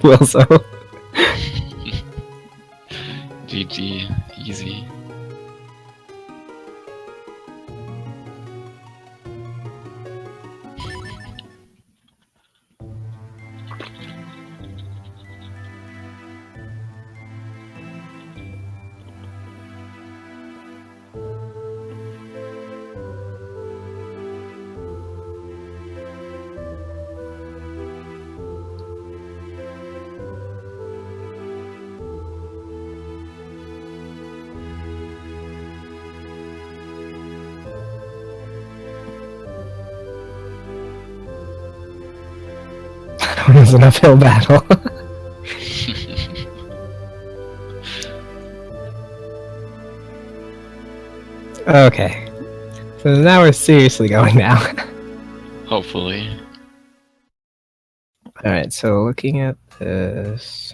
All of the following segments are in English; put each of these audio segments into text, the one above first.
Wilzo. GG, easy. It was an uphill battle. Okay. So now we're seriously going now. Hopefully. Alright, so looking at this...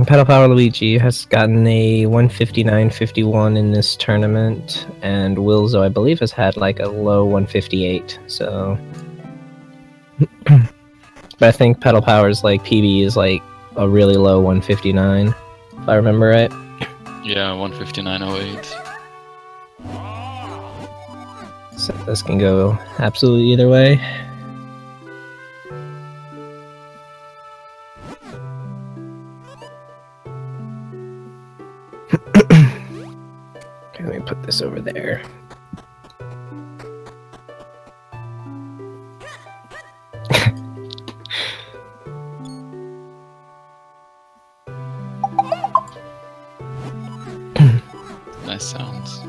Pedal Power Luigi has gotten a 159.51 in this tournament, and Wilzo, I believe, has had like a low 158, so... But I think Pedal Power's like PB is like a really low 159, if I remember right. Yeah, 159.08. So this can go absolutely either way. Let me put this over there. Nice sounds.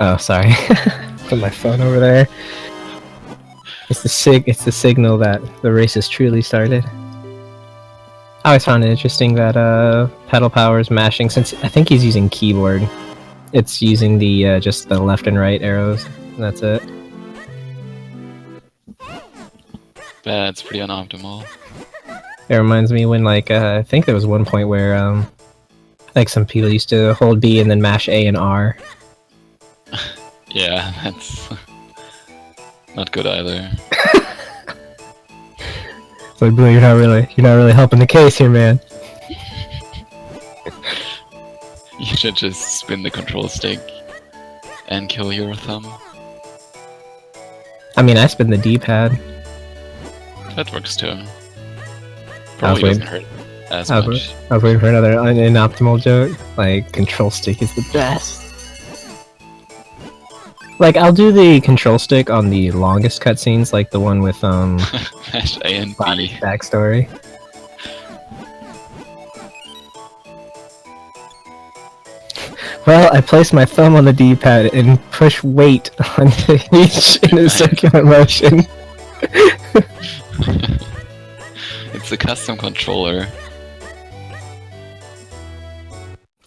Oh, sorry. Put my phone over there. It's the signal that the race has truly started. I always found it interesting that Pedal Power's mashing, since I think he's using keyboard. It's using the just the left and right arrows, and that's it. That's pretty unoptimal. It reminds me when, like, I think there was one point where, like, some people used to hold B and then mash A and R. Yeah, that's not good either. It's like, Blue, you're not really helping the case here, man. You should just spin the control stick and kill your thumb. I mean, I spin the D-pad. That works too. Probably doesn't hurt as much. I was waiting for another inoptimal joke. Like, control stick is the best. Like, I'll do the control stick on the longest cutscenes, like the one with, Mash A and B. backstory. Well, I place my thumb on the D-pad and push weight onto each in a circular motion. It's a custom controller.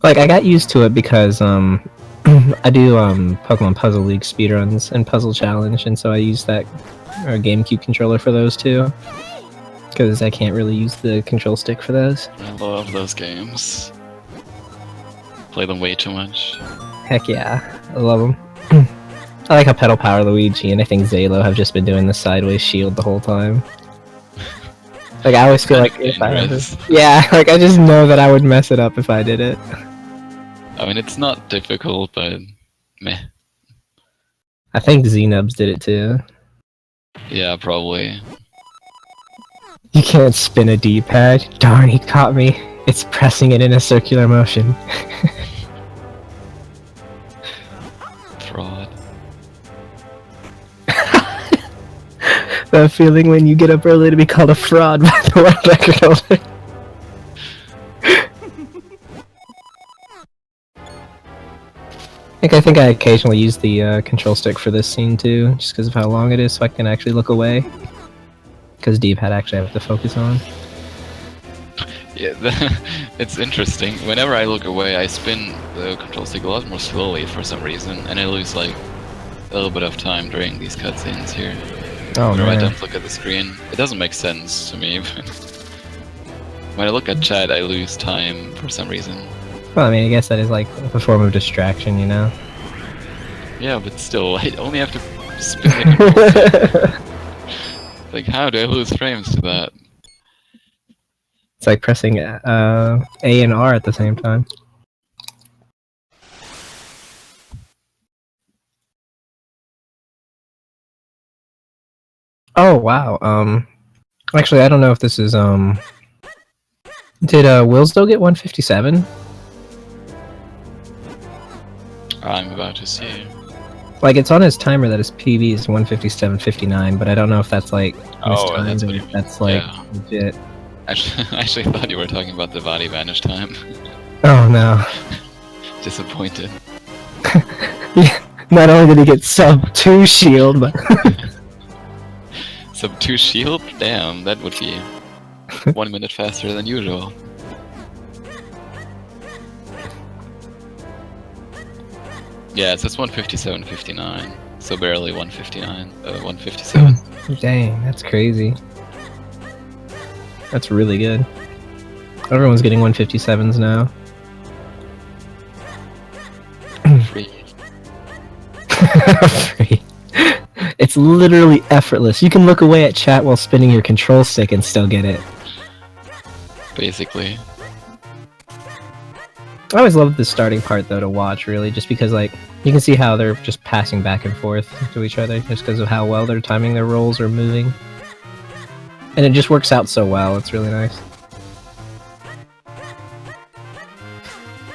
Like, I got used to it because, I do, Pokemon Puzzle League speedruns and Puzzle Challenge, and so I use that GameCube controller for those too. Because I can't really use the control stick for those. I love those games. Play them way too much. Heck yeah, I love them. I like how Pedal Power Luigi and I think Zalo have just been doing the sideways shield the whole time. Like, I always feel like if I yeah, like I just know that I would mess it up if I did it. I mean, it's not difficult, but meh. I think Xenubs did it too. Yeah, probably. You can't spin a D-pad. Darn, he caught me. It's pressing it in a circular motion. Fraud. That feeling when you get up early to be called a fraud by the world record holder. I think I occasionally use the control stick for this scene too, just because of how long it is, so I can actually look away. Because D-pad actually I have to focus on. Yeah, it's interesting. Whenever I look away, I spin the control stick a lot more slowly for some reason, and I lose like a little bit of time during these cutscenes here. Oh Whenever I man. don't look at the screen, it doesn't make sense to me. But when I look at chat, I lose time for some reason. Well, I mean, I guess that is like a form of distraction, you know? Yeah, but still, I only have to spin the control stick. Like, how do I lose frames to that? It's like pressing A and R at the same time. Oh wow. Actually, I don't know if this is Did Wilzo get 157? I'm about to see. Like, it's on his timer that his PB is 157.59, but I don't know if that's like Oh, that's mistimed what or you if mean. that's like Yeah. legit. Actually, I actually thought you were talking about the body vanish time. Oh no. Disappointed. Yeah, not only did he get sub 2 shield, but Sub 2 shield? Damn, that would be 1 minute faster than usual. Yeah, it says 157.59, so barely 157. dang, that's crazy. That's really good. Everyone's getting 157s now. Free. Free. It's literally effortless. You can look away at chat while spinning your control stick and still get it. Basically. I always loved the starting part though to watch, really, just because like you can see how they're just passing back and forth to each other just because of how well they're timing their rolls or moving. And it just works out so well, it's really nice.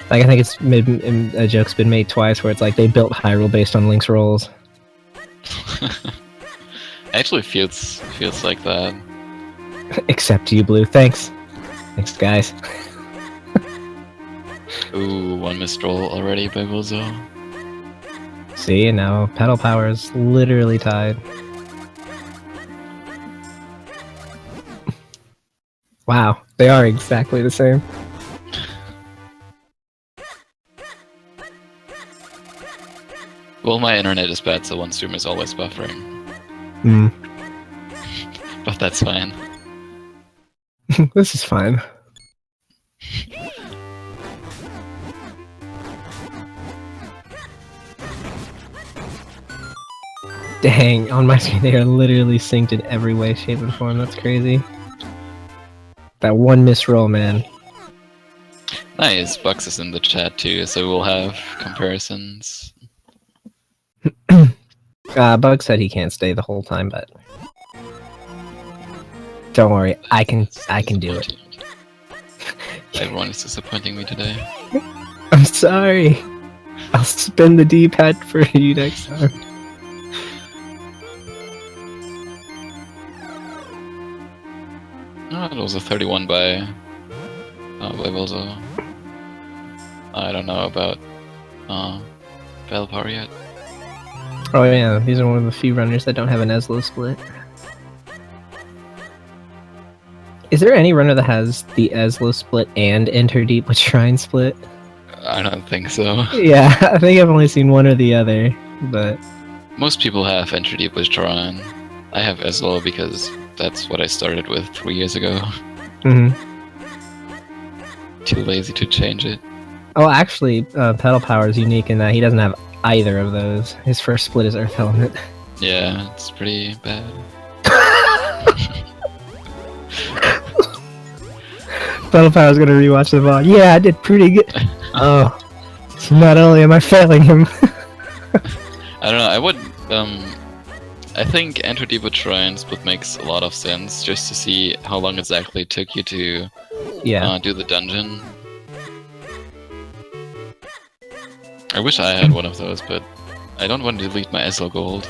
Like, I think it's a joke's been made twice where it's like they built Hyrule based on Link's rolls. Actually feels like that. Except you, Blue. Thanks. Thanks, guys. Ooh, one missed roll already by Wilzo. See, and now Pedal Power is literally tied. Wow, they are exactly the same. Well, my internet is bad, so one stream is always buffering. Hmm. But that's fine. This is fine. Dang, on my screen they are literally synced in every way, shape, and form. That's crazy. That one misroll, man. Nice, Bucks is in the chat too, so we'll have comparisons. Bug said he can't stay the whole time, but don't worry, I can do it. Everyone is disappointing me today. I'm sorry. I'll spin the D-pad for you next time. Oh, it was a 31 by Wilzo. I don't know about Battle Power yet. Oh yeah, these are one of the few runners that don't have an Eslo split. Is there any runner that has the Eslo split and Enter Deep with Shrine split? I don't think so. Yeah, I think I've only seen one or the other, but... Most people have Enter Deep with Tron. I have Eslo because that's what I started with 3 years ago. Mm-hmm. Too lazy to change it. Oh, actually, Pedal Power is unique in that he doesn't have either of those. His first split is Earth Element. Yeah, it's pretty bad. Pedal Power's gonna rewatch the VOD. Yeah, I did pretty good. Oh, so not only am I failing him. I don't know, I would, I think Enter Deep with Shrine split makes a lot of sense, just to see how long exactly it took you to do the dungeon. I wish I had one of those, but I don't want to delete my Eslo gold.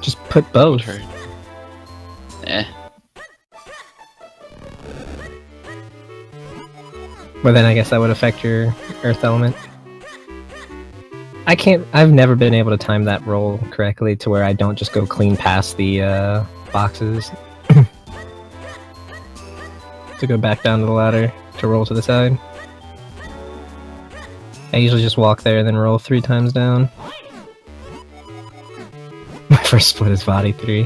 Just put both. Hurt. Eh. But then I guess that would affect your Earth Element. I've never been able to time that roll correctly to where I don't just go clean past the boxes. To go back down to the ladder to roll to the side. I usually just walk there and then roll 3 times down. My first split is body 3.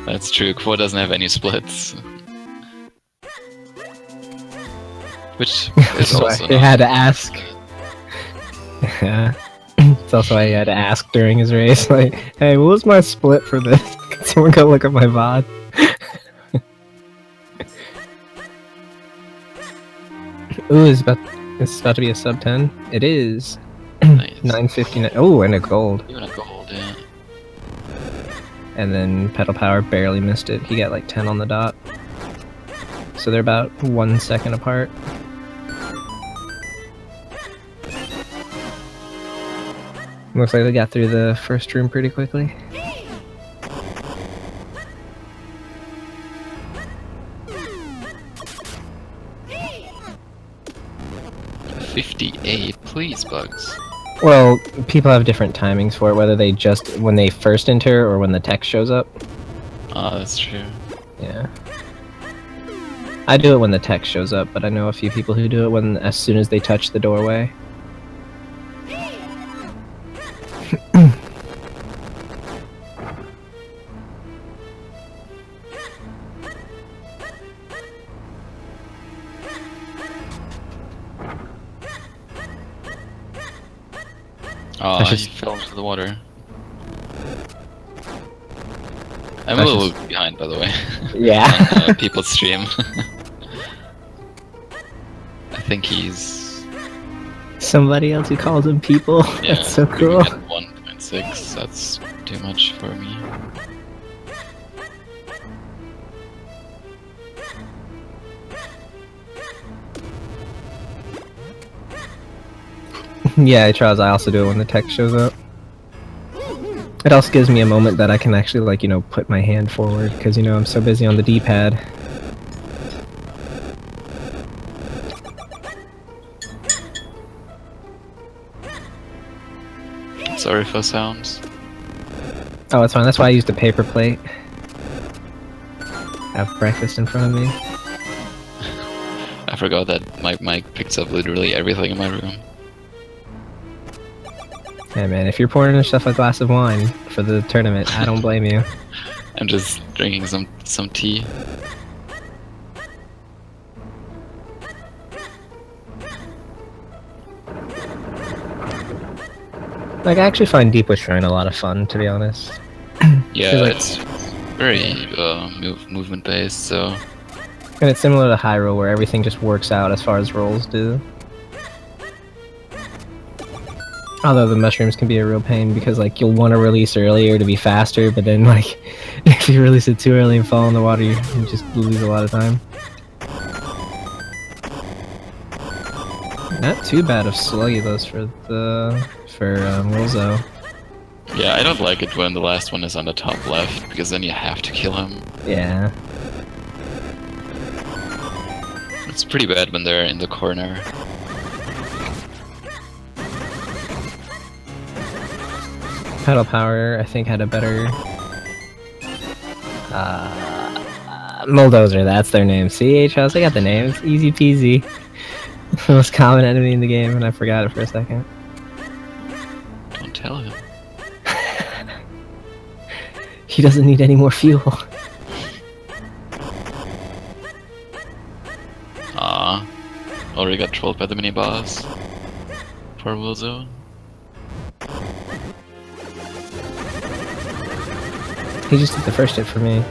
That's true, Quo doesn't have any splits. Which is That's why also I had to ask. Yeah. It's That's also why he had to ask during his race, like, hey, what was my split for this? Can someone go look at my VOD? Ooh, it's about to be a sub 10. It is. Nice. 959. Oh, and a gold. Even a gold, yeah. And then Pedal Power barely missed it. He got like 10 on the dot. So they're about 1 second apart. Looks like they got through the first room pretty quickly. 58, please, Bugs. Well, people have different timings for it, whether they just when they first enter or when the text shows up. Oh, that's true. Yeah. I do it when the text shows up, but I know a few people who do it as soon as they touch the doorway. Oh, he fell into the water. I'm a little behind, by the way. Yeah. On people's stream. I think he's... Somebody else who calls them people? Yeah, that's so cool. 1.6, that's too much for me. Yeah, Charles, I also do it when the text shows up. It also gives me a moment that I can actually, like, you know, put my hand forward, because, you know, I'm so busy on the D-pad. Sorry for sounds. Oh, it's fine. That's why I used a paper plate. Have breakfast in front of me. I forgot that my mic picks up literally everything in my room. Hey man, if you're pouring yourself a glass of wine for the tournament, I don't blame you. I'm just drinking some tea. Like, I actually find Deep Witch Shrine a lot of fun, to be honest. Yeah, like, it's very movement based, so... And it's similar to Hyrule, where everything just works out as far as rolls do. Although the mushrooms can be a real pain, because like you'll want to release earlier to be faster, but then like if you release it too early and fall in the water, you just lose a lot of time. Not too bad of Slugulus for Wilzo. Yeah, I don't like it when the last one is on the top left, because then you have to kill him. Yeah. It's pretty bad when they're in the corner. Pedal Power, I think, had a better... Bulldozer, that's their name. CHS, I got the names. Easy peasy. The most common enemy in the game, and I forgot it for a second. Don't tell him. He doesn't need any more fuel. Ah, already got trolled by the mini boss. Poor Wilzo. He just did the first hit for me.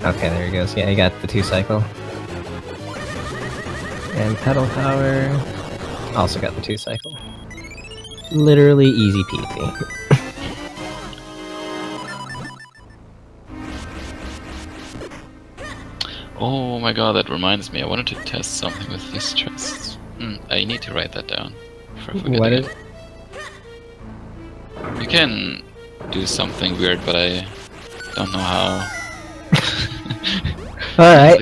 Okay, there he goes. Yeah, he got the 2-cycle. And Pedal Power also got the 2-cycle. Literally easy peasy. Oh my god, that reminds me. I wanted to test something with these chests. I need to write that down. What is it? You can do something weird, but I don't know how. Alright.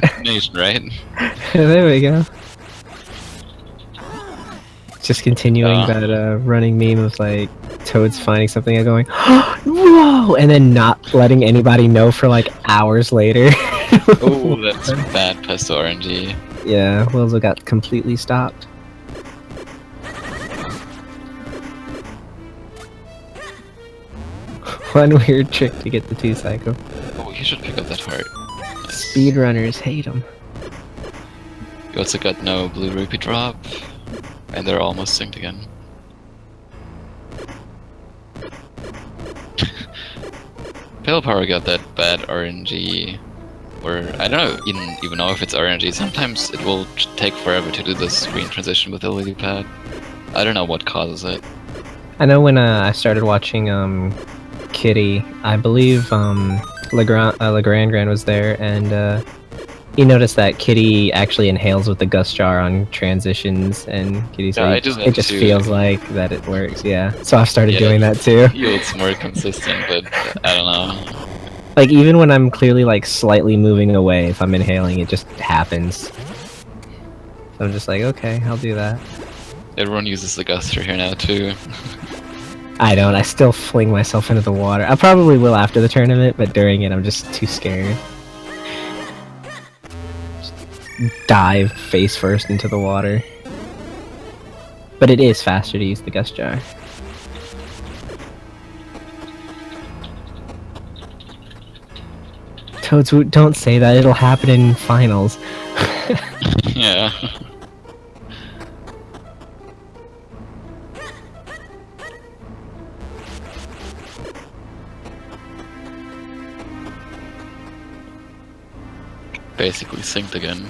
Right? There we go. Just continuing that running meme of like Toads finding something and going, whoa! And then not letting anybody know for like hours later. Oh, that's bad pesto RNG. Yeah, Wilzo got completely stopped. One weird trick to get the 2-cycle. Oh, you should pick up that heart. Nice. Speedrunners hate them. You also got no blue rupee drop, and they're almost synced again. Pale Power got that bad RNG, or I don't even know if it's RNG. Sometimes it will take forever to do the screen transition with the lily pad. I don't know what causes it. I know when I started watching Kitty, I believe Legrand was there, and he noticed that Kitty actually inhales with the gust jar on transitions, and Kitty said it just feels like that it works. Yeah, so I've started doing that too. It feels more consistent, but I don't know. Like even when I'm clearly like slightly moving away, if I'm inhaling, it just happens. So I'm just like, okay, I'll do that. Everyone uses the guster here now too. I don't. I still fling myself into the water. I probably will after the tournament, but during it, I'm just too scared. Just dive face first into the water. But it is faster to use the gust jar. Toads, don't say that. It'll happen in finals. Yeah. Basically synced again.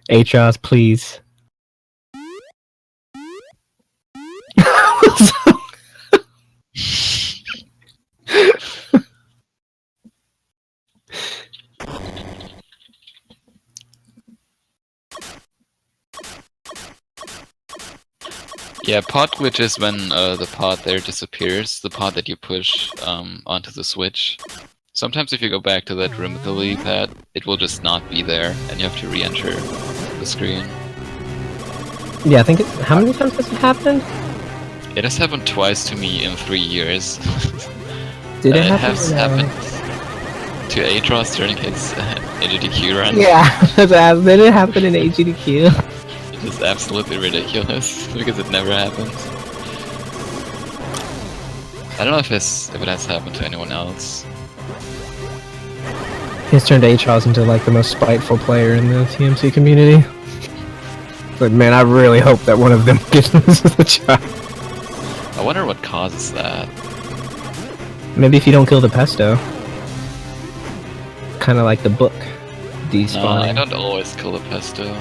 Atros, please. Yeah, pod glitch is when the pod there disappears, the pod that you push onto the switch. Sometimes if you go back to that room with the lily pad, it will just not be there, and you have to re-enter the screen. Yeah, I think how many times has it happened? It has happened twice to me in 3 years. Did it happen? It has happened to Atros during his AGDQ run. Yeah, did it happen in AGDQ? It is absolutely ridiculous, because it never happens. I don't know if it has happened to anyone else. He's turned Atros into like the most spiteful player in the TMC community. But man, I really hope that one of them gets the job. I wonder what causes that. Maybe if you don't kill the pesto. Kind of like the book. Despawning. No, I don't always kill the pesto.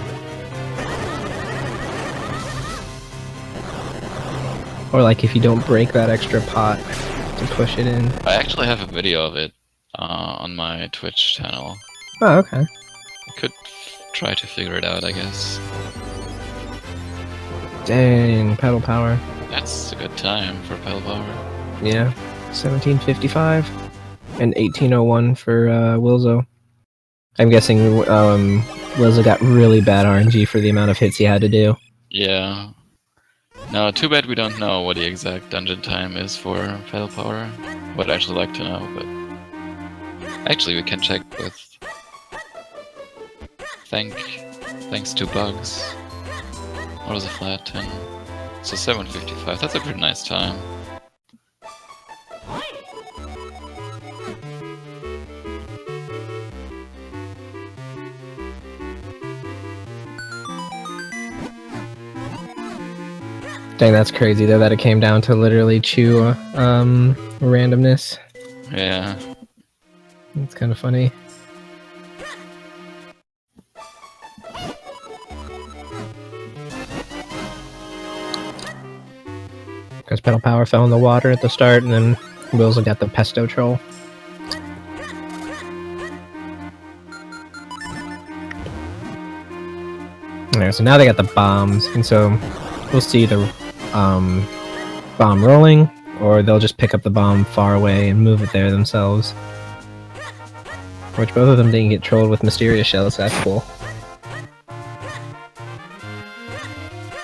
Or like if you don't break that extra pot to push it in. I actually have a video of it on my Twitch channel. Oh, okay. I could try to figure it out, I guess. Dang, pedal power. That's a good time for pedal power. Yeah, 1755 and 1801 for Wilzo. I'm guessing Wilzo got really bad RNG for the amount of hits he had to do. Yeah. No, too bad we don't know what the exact dungeon time is for pedal power. Would actually like to know, but actually we can check with thanks to bugs. What was a flat 10? So 755. That's a pretty nice time. Dang, that's crazy though that it came down to literally chew randomness. Yeah. It's kind of funny. Because pedal power fell in the water at the start, and then Wilzo got the pesto troll. There, so now they got the bombs, and so we'll see the bomb rolling, or they'll just pick up the bomb far away and move it there themselves. Which both of them didn't get trolled with mysterious shells, so that's cool.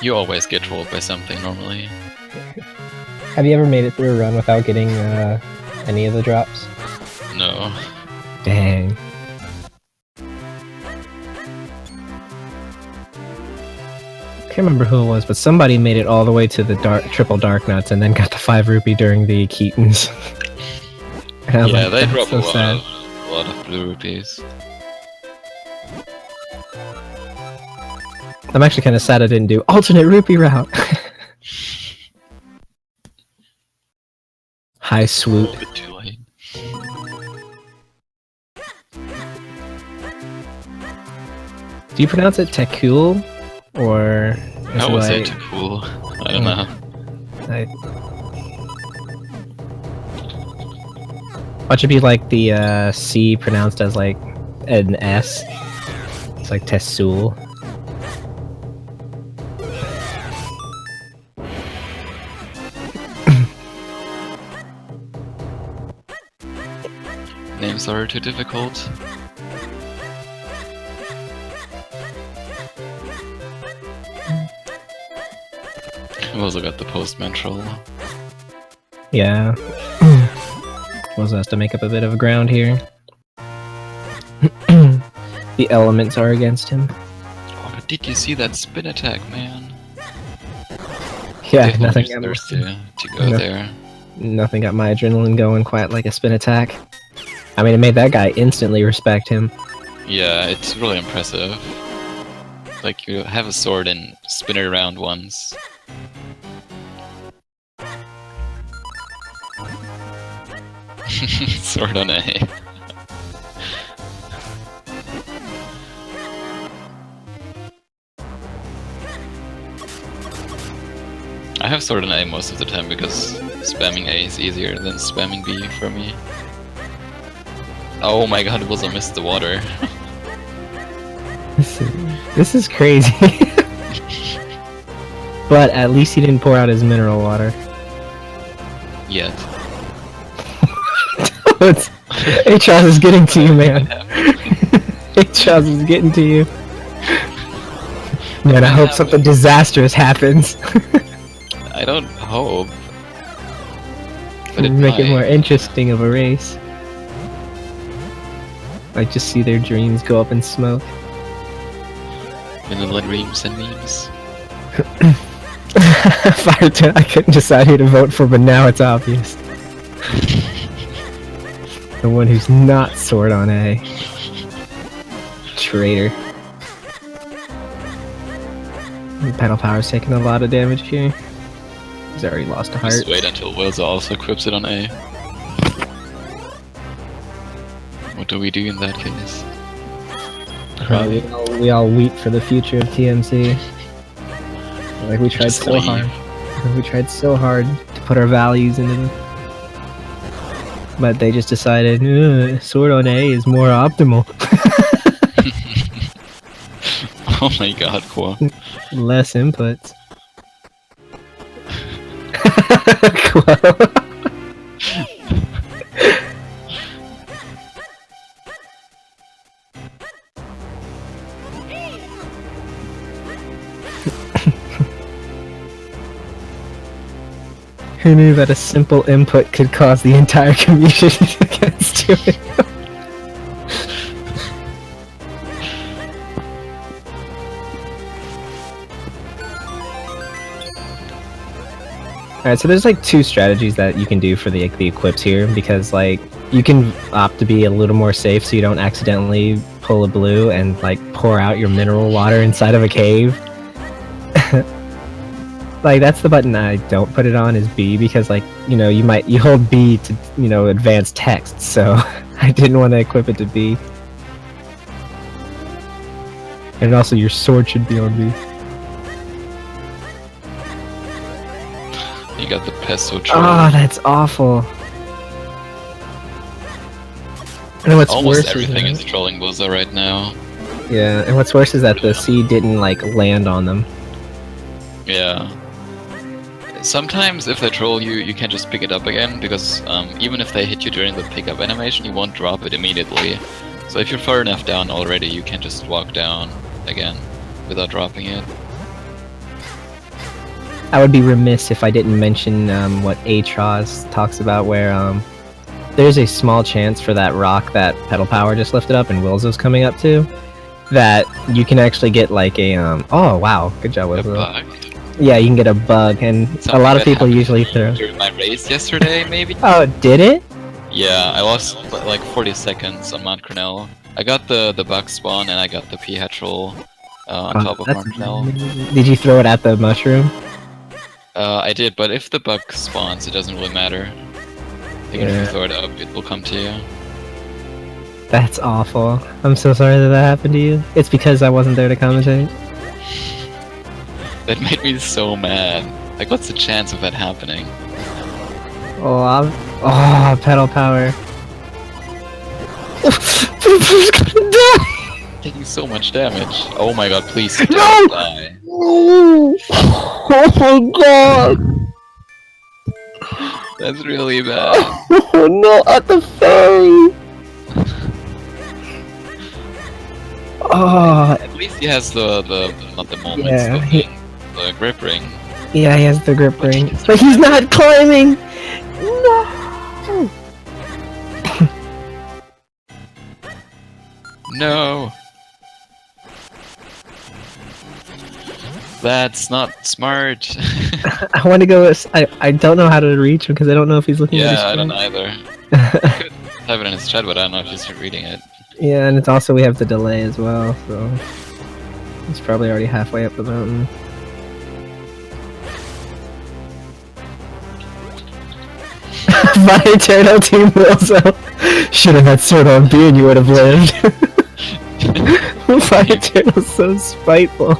You always get trolled by something normally. Have you ever made it through a run without getting any of the drops? No. Dang. can't remember who it was, but somebody made it all the way to the triple dark nuts and then got the 5 rupee during the Keatons. Yeah, they drop so a lot of blue rupees. I'm actually kind of sad I didn't do alternate rupee route. High A swoop. little bit too late. Do you pronounce it Tekul? Or is I it would say like... too cool. I don't know. What should be like the C pronounced as like an S? It's like Tessul. Names are too difficult. I've also got the postman troll. Yeah. Wilzo has to make up a bit of ground here. The elements are against him. Oh, but did you see that spin attack, man? Yeah, Definitely nothing just got, thirsty to go there. nothing got my adrenaline going quite like a spin attack. I mean, it made that guy instantly respect him. Yeah, it's really impressive. Like, you have a sword and spin it around once. Sword on A. I have sword on A most of the time because spamming A is easier than spamming B for me. Oh my god, Wilzo missed the water. This is crazy. But at least he didn't pour out his mineral water. Yet. H-Roz is getting to you, man. H-Roz is getting to you. Man, I hope something disastrous happens. I don't hope. But it Make it more might. interesting of a race. Like, just see their dreams go up in smoke. Vanilla dreams and memes. Firetoon, I couldn't decide who to vote for, but now it's obvious. The one who's not sword on A. Traitor. Pedal Power's taking a lot of damage here. He's already lost a heart. Just wait until Wilzo also equips it on A. What do we do in that case? We all weep for the future of TMC. Like, we tried Just so leave. hard. We tried so hard to put our values into them. But they just decided, sword on A is more optimal. Oh my god, Qua. Less inputs. Quo. Who knew that a simple input could cause the entire community to get against it? Alright, so there's like two strategies that you can do for the equips here, because like you can opt to be a little more safe so you don't accidentally pull a blue and like pour out your mineral water inside of a cave. Like, that's the button I don't put it on, is B, because like, you know, you hold B to, you know, advance text, so I didn't want to equip it to B. And also your sword should be on B. You got the pesto troll. Oh, that's awful. And what's Almost worse everything is is trolling Wilzo right now. yeah, and what's worse is that the C didn't like land on them. Yeah. Sometimes if they troll you, you can just pick it up again, because even if they hit you during the pickup animation, you won't drop it immediately. So if you're far enough down already, you can just walk down again without dropping it. I would be remiss if I didn't mention what H-Roz talks about, where there's a small chance for that rock that Pedal Power just lifted up and Wilzo's coming up to that you can actually get like a oh wow, good job, A Wilzo. bug? Yeah, you can get a bug, and a Something lot of that people happened usually throw. during my race yesterday, maybe? Oh, did it? Yeah, I lost like 40 seconds on Mount Cornell. I got the bug spawn and I got the P-Hetrol on top of That's Mount Cornell. amazing. Did you throw it at the mushroom? I did, but if the bug spawns, it doesn't really matter. Even if Yeah. you throw it up, it will come to you. That's awful. I'm so sorry that happened to you. It's because I wasn't there to commentate. That made me so mad. Like, what's the chance of that happening? Oh, pedal power. He's gonna die! Taking so much damage. Oh my god, please No! don't die. Oh my god! That's really bad. Oh no, at the ferry! Oh, At least he has the not the moments, Yeah, the grip ring. yeah, he has the grip ring. But he's not climbing! No! No! That's not smart. I want to go. I don't know how to reach him because I don't know if he's looking at his Yeah, I screen. don't either. I could type it in his chat, but I don't know if he's reading it. Yeah, and it's also we have the delay as well, so he's probably already halfway up the mountain. My eternal team Wilzo should have had sword on B and you would have lived. My eternal's so spiteful.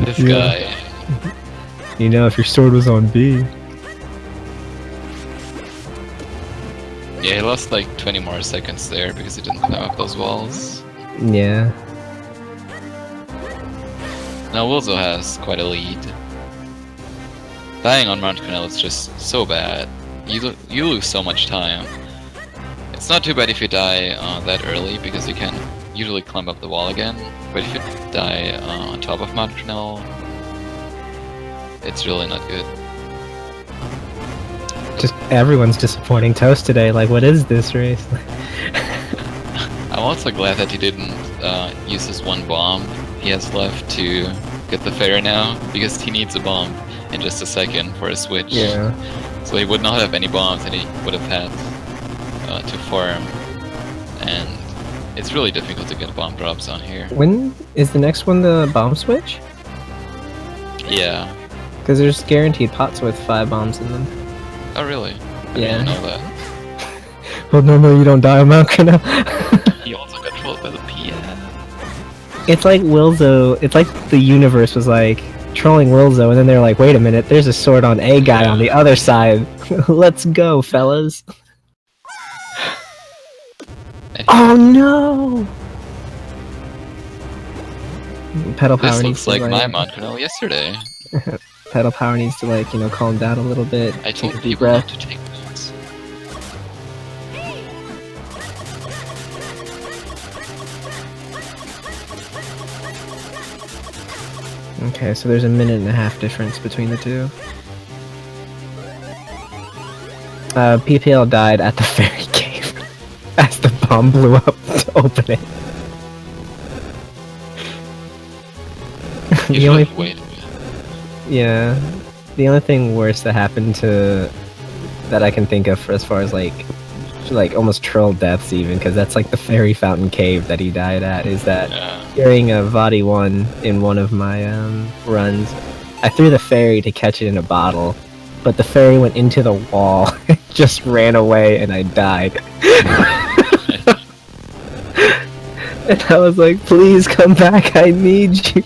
This Yeah. guy. You know, if your sword was on B. Yeah, he lost like 20 more seconds there because he didn't climb up those walls. Yeah. Now Wilzo has quite a lead. Dying on Mount Cornell is just so bad. You lose so much time. It's not too bad if you die that early because you can usually climb up the wall again. But if you die on top of Mount Cornell, it's really not good. Just everyone's disappointing Toast today. Like, what is this race? I'm also glad that he didn't use his one bomb he has left to get the ferry now, because he needs a bomb in just a second for a switch. Yeah. So he would not have any bombs and he would have had to farm. And it's really difficult to get bomb drops on here. When is the next one the bomb switch? Yeah. Because there's guaranteed pots with 5 bombs in them. Oh really? I Yeah. didn't know that. Well, normally you don't die on Mount Cornell. He also got trolled by the PF. It's like Wilzo, it's like the universe was like trolling Wilzo, and then they're like, wait a minute, there's a sword on A guy on the other side. Let's go, fellas. Oh no! Pedal power This needs looks to like my Mount Cornell yesterday. Pedal power needs to, like, you know, calm down a little bit. I Take told a deep people breath. not to take notes. Okay, so there's a 1.5 difference between the two. PPL died at the fairy cave as the bomb blew up to open it. You The only should wait. Yeah, the only thing worse that happened to that I can think of for as far as like almost troll deaths even, because that's like the fairy fountain cave that he died at, is that during a Vadi 1 in one of my runs, I threw the fairy to catch it in a bottle, but the fairy went into the wall, just ran away, and I died. And I was like, please come back, I need you.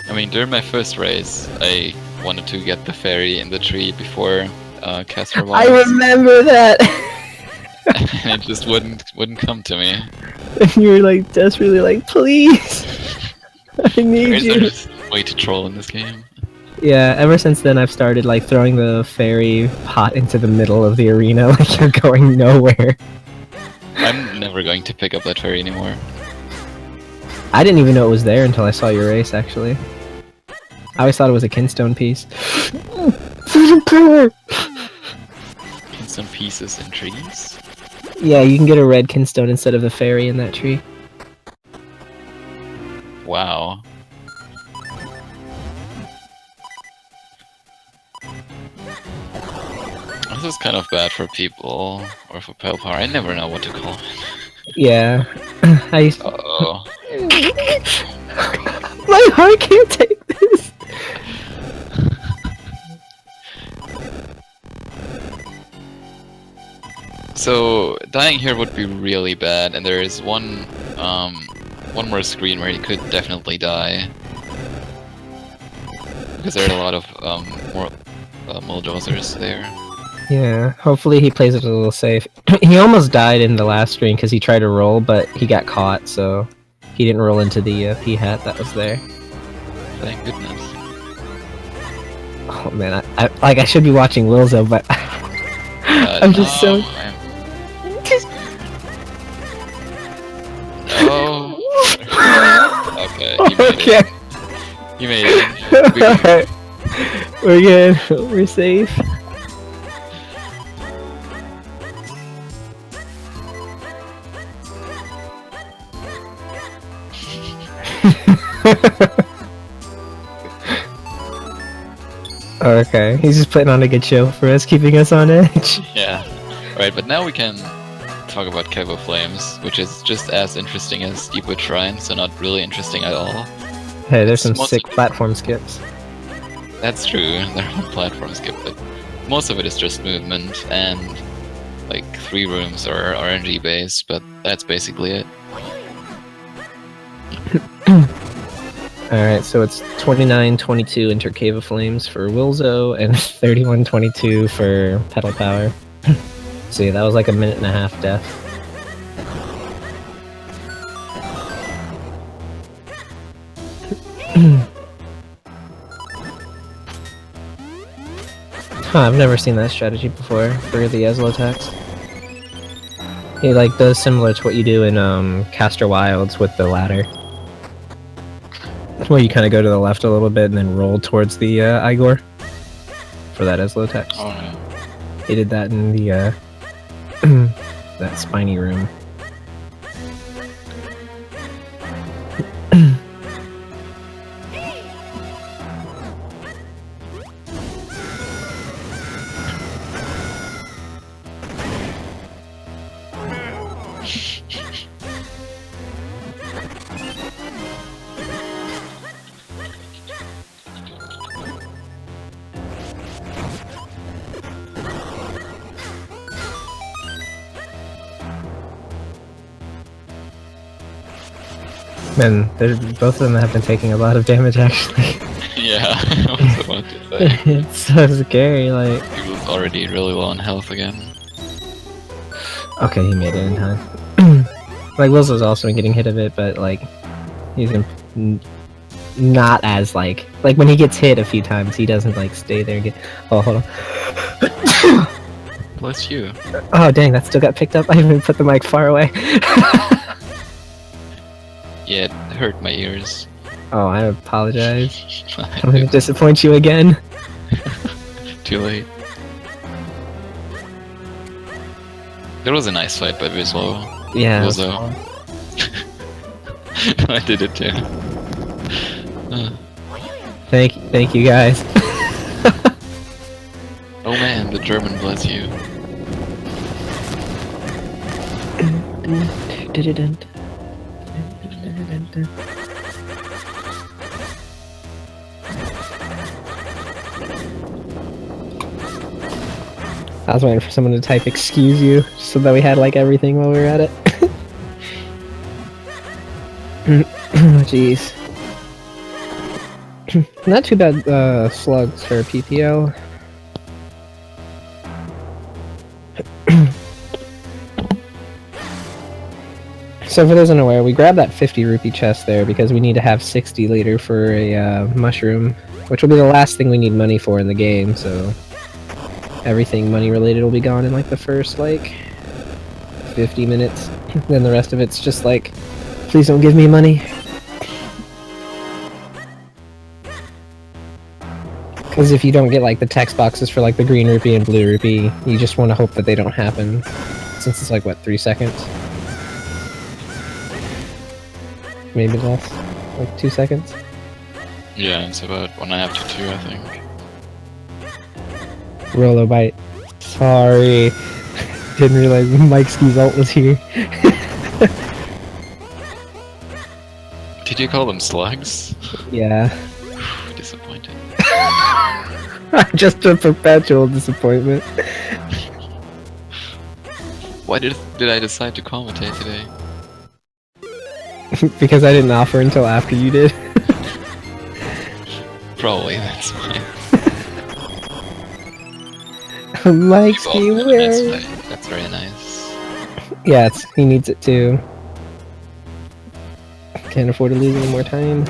I mean, during my first race, I wanted to get the fairy in the tree before Casper I was, remember that! and it just wouldn't come to me. And you were like desperately like, please! I need Fairies are you. just way to troll in this game. Yeah, ever since then I've started like throwing the fairy pot into the middle of the arena like you're going nowhere. I'm never going to pick up that fairy anymore. I didn't even know it was there until I saw your race, actually. I always thought it was a kinstone piece. Freedom power! In some pieces and trees. Yeah, you can get a red kinstone instead of a fairy in that tree. Wow. This is kind of bad for people, or for Pale Power. I never know what to call it. Yeah. I used to... Uh-oh. My heart can't take this! So, dying here would be really bad, and there is one more screen where he could definitely die. Because there are a lot of more bulldozers there. Yeah, hopefully he plays it a little safe. He almost died in the last screen because he tried to roll, but he got caught, so he didn't roll into the P-hat that was there. Thank goodness. Oh man, I should be watching Wilzo, but I'm just so... Oh. Okay, he made it. He made it. Alright. We're good. We're safe. Okay, he's just putting on a good show for us, keeping us on edge. Yeah. Alright, but now we can talk about Kevo Flames, which is just as interesting as Deepwood Shrine, so not really interesting at all. Hey, there's some sick platform skips. That's true, there are platform skip, but most of it is just movement, and like 3 rooms are RNG based, but that's basically it. Alright, so it's 29-22 enter Cave of Flames for Wilzo, and 31-22 for Pedal Power. So yeah, that was like a 1.5 death. Huh, I've never seen that strategy before for the Ezlo attacks. He like does similar to what you do in Castor Wilds with the ladder. Where you kind of go to the left a little bit and then roll towards the Igor for that Ezlo attack. Oh no. He did that in the that spiny room. Man, both of them have been taking a lot of damage, actually. Yeah, I was about to say. It's so scary, like... He was already really low on health again. Okay, he made it in time. Like, Wilzo's also getting hit a bit, but, like, he's not as, like... Like, when he gets hit a few times, he doesn't, like, stay there and get... Oh, hold on. Bless you. Oh, dang, that still got picked up? I even put the mic far away. Yeah, it hurt my ears. Oh, I apologize. I'm gonna disappoint you again. Too late. There was a nice fight by Wilzo. Yeah. Wilzo. I did it too. Thank you guys. Oh man, the German bless you. I was waiting for someone to type "excuse you" just so that we had like everything while we were at it. Jeez. Not too bad slugs for PPL. So for those unaware, we grabbed that 50 rupee chest there because we need to have 60 later for a mushroom, which will be the last thing we need money for in the game, so everything money related will be gone in like the first like 50 minutes. Then the rest of it's just like, please don't give me money. Because if you don't get like the text boxes for like the green rupee and blue rupee, you just want to hope that they don't happen. since it's like, what, 3 seconds? Maybe less. Like 2 seconds? Yeah, it's about 1.5 to 2, I think. Rolo bite. Sorry. Didn't realize Mike's ult was here. Did you call them slugs? Yeah. Disappointing. Just a perpetual disappointment. Why did I decide to commentate today? Because I didn't offer until after you did. Probably, that's fine. Mike's where? That's very nice. Yeah, he needs it too. Can't afford to lose any more time.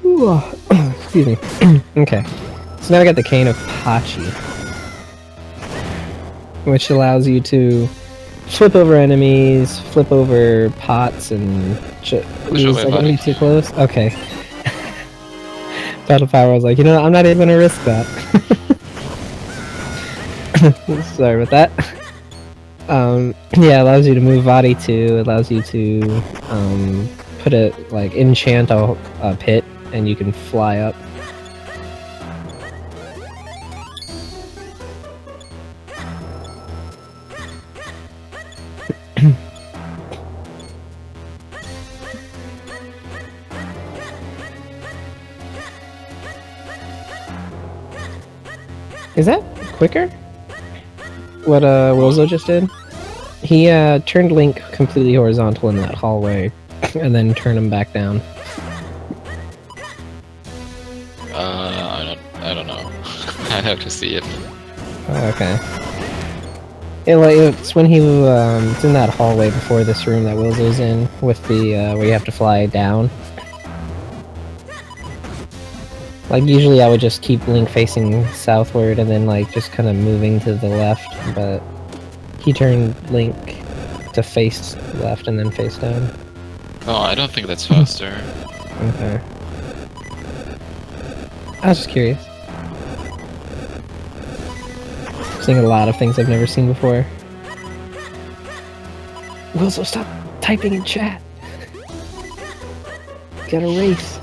Ooh, excuse me. Okay, so now I got the Cane of Pachi, which allows you to flip over enemies, flip over pots, and is that gonna be too close? Okay. Battle Power was like, you know what, I'm not even gonna risk that. Sorry about that. Yeah, it allows you to move body too. It allows you to put a enchant a pit, and you can fly up. Is that quicker? What Wilzo just did? He turned Link completely horizontal in that hallway, and then turned him back down. I don't know. I'd have to see it. Oh, okay. It's when he it's in that hallway before this room that Wilzo's in, with the where you have to fly down. Like, usually I would just keep Link facing southward and then, like, just kind of moving to the left, but he turned Link to face left and then face down. Oh, I don't think that's faster. Okay. I was just curious. Seeing a lot of things I've never seen before. Wilzo, stop typing in chat! Gotta race.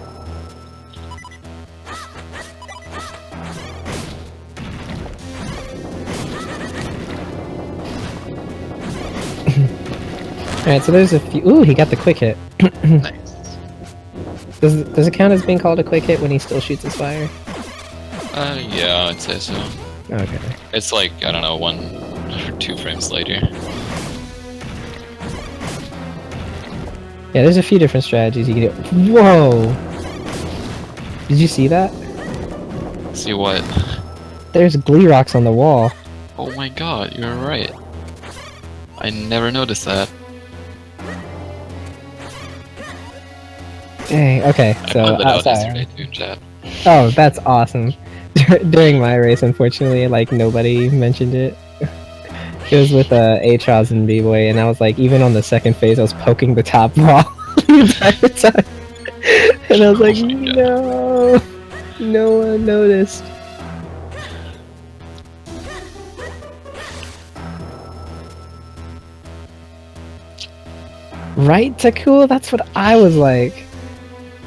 Alright, so there's a few. Ooh, he got the quick hit. Nice. Does it count as being called a quick hit when he still shoots his fire? Yeah, I'd say so. Okay. It's like, I don't know, 1 or 2 frames later. Yeah, there's a few different strategies you can do. Whoa! Did you see that? See what? There's Glee Rocks on the wall. Oh my god, you're right. I never noticed that. Dang, okay, so I found that out outside. yesterday too in chat. Oh, that's awesome. During my race, unfortunately, like, nobody mentioned it. It was with Atros and B-Boy, and I was like, even on the second phase, I was poking the top wall the entire time. And I was like, no, no one noticed. Right, Takul? That's what I was like.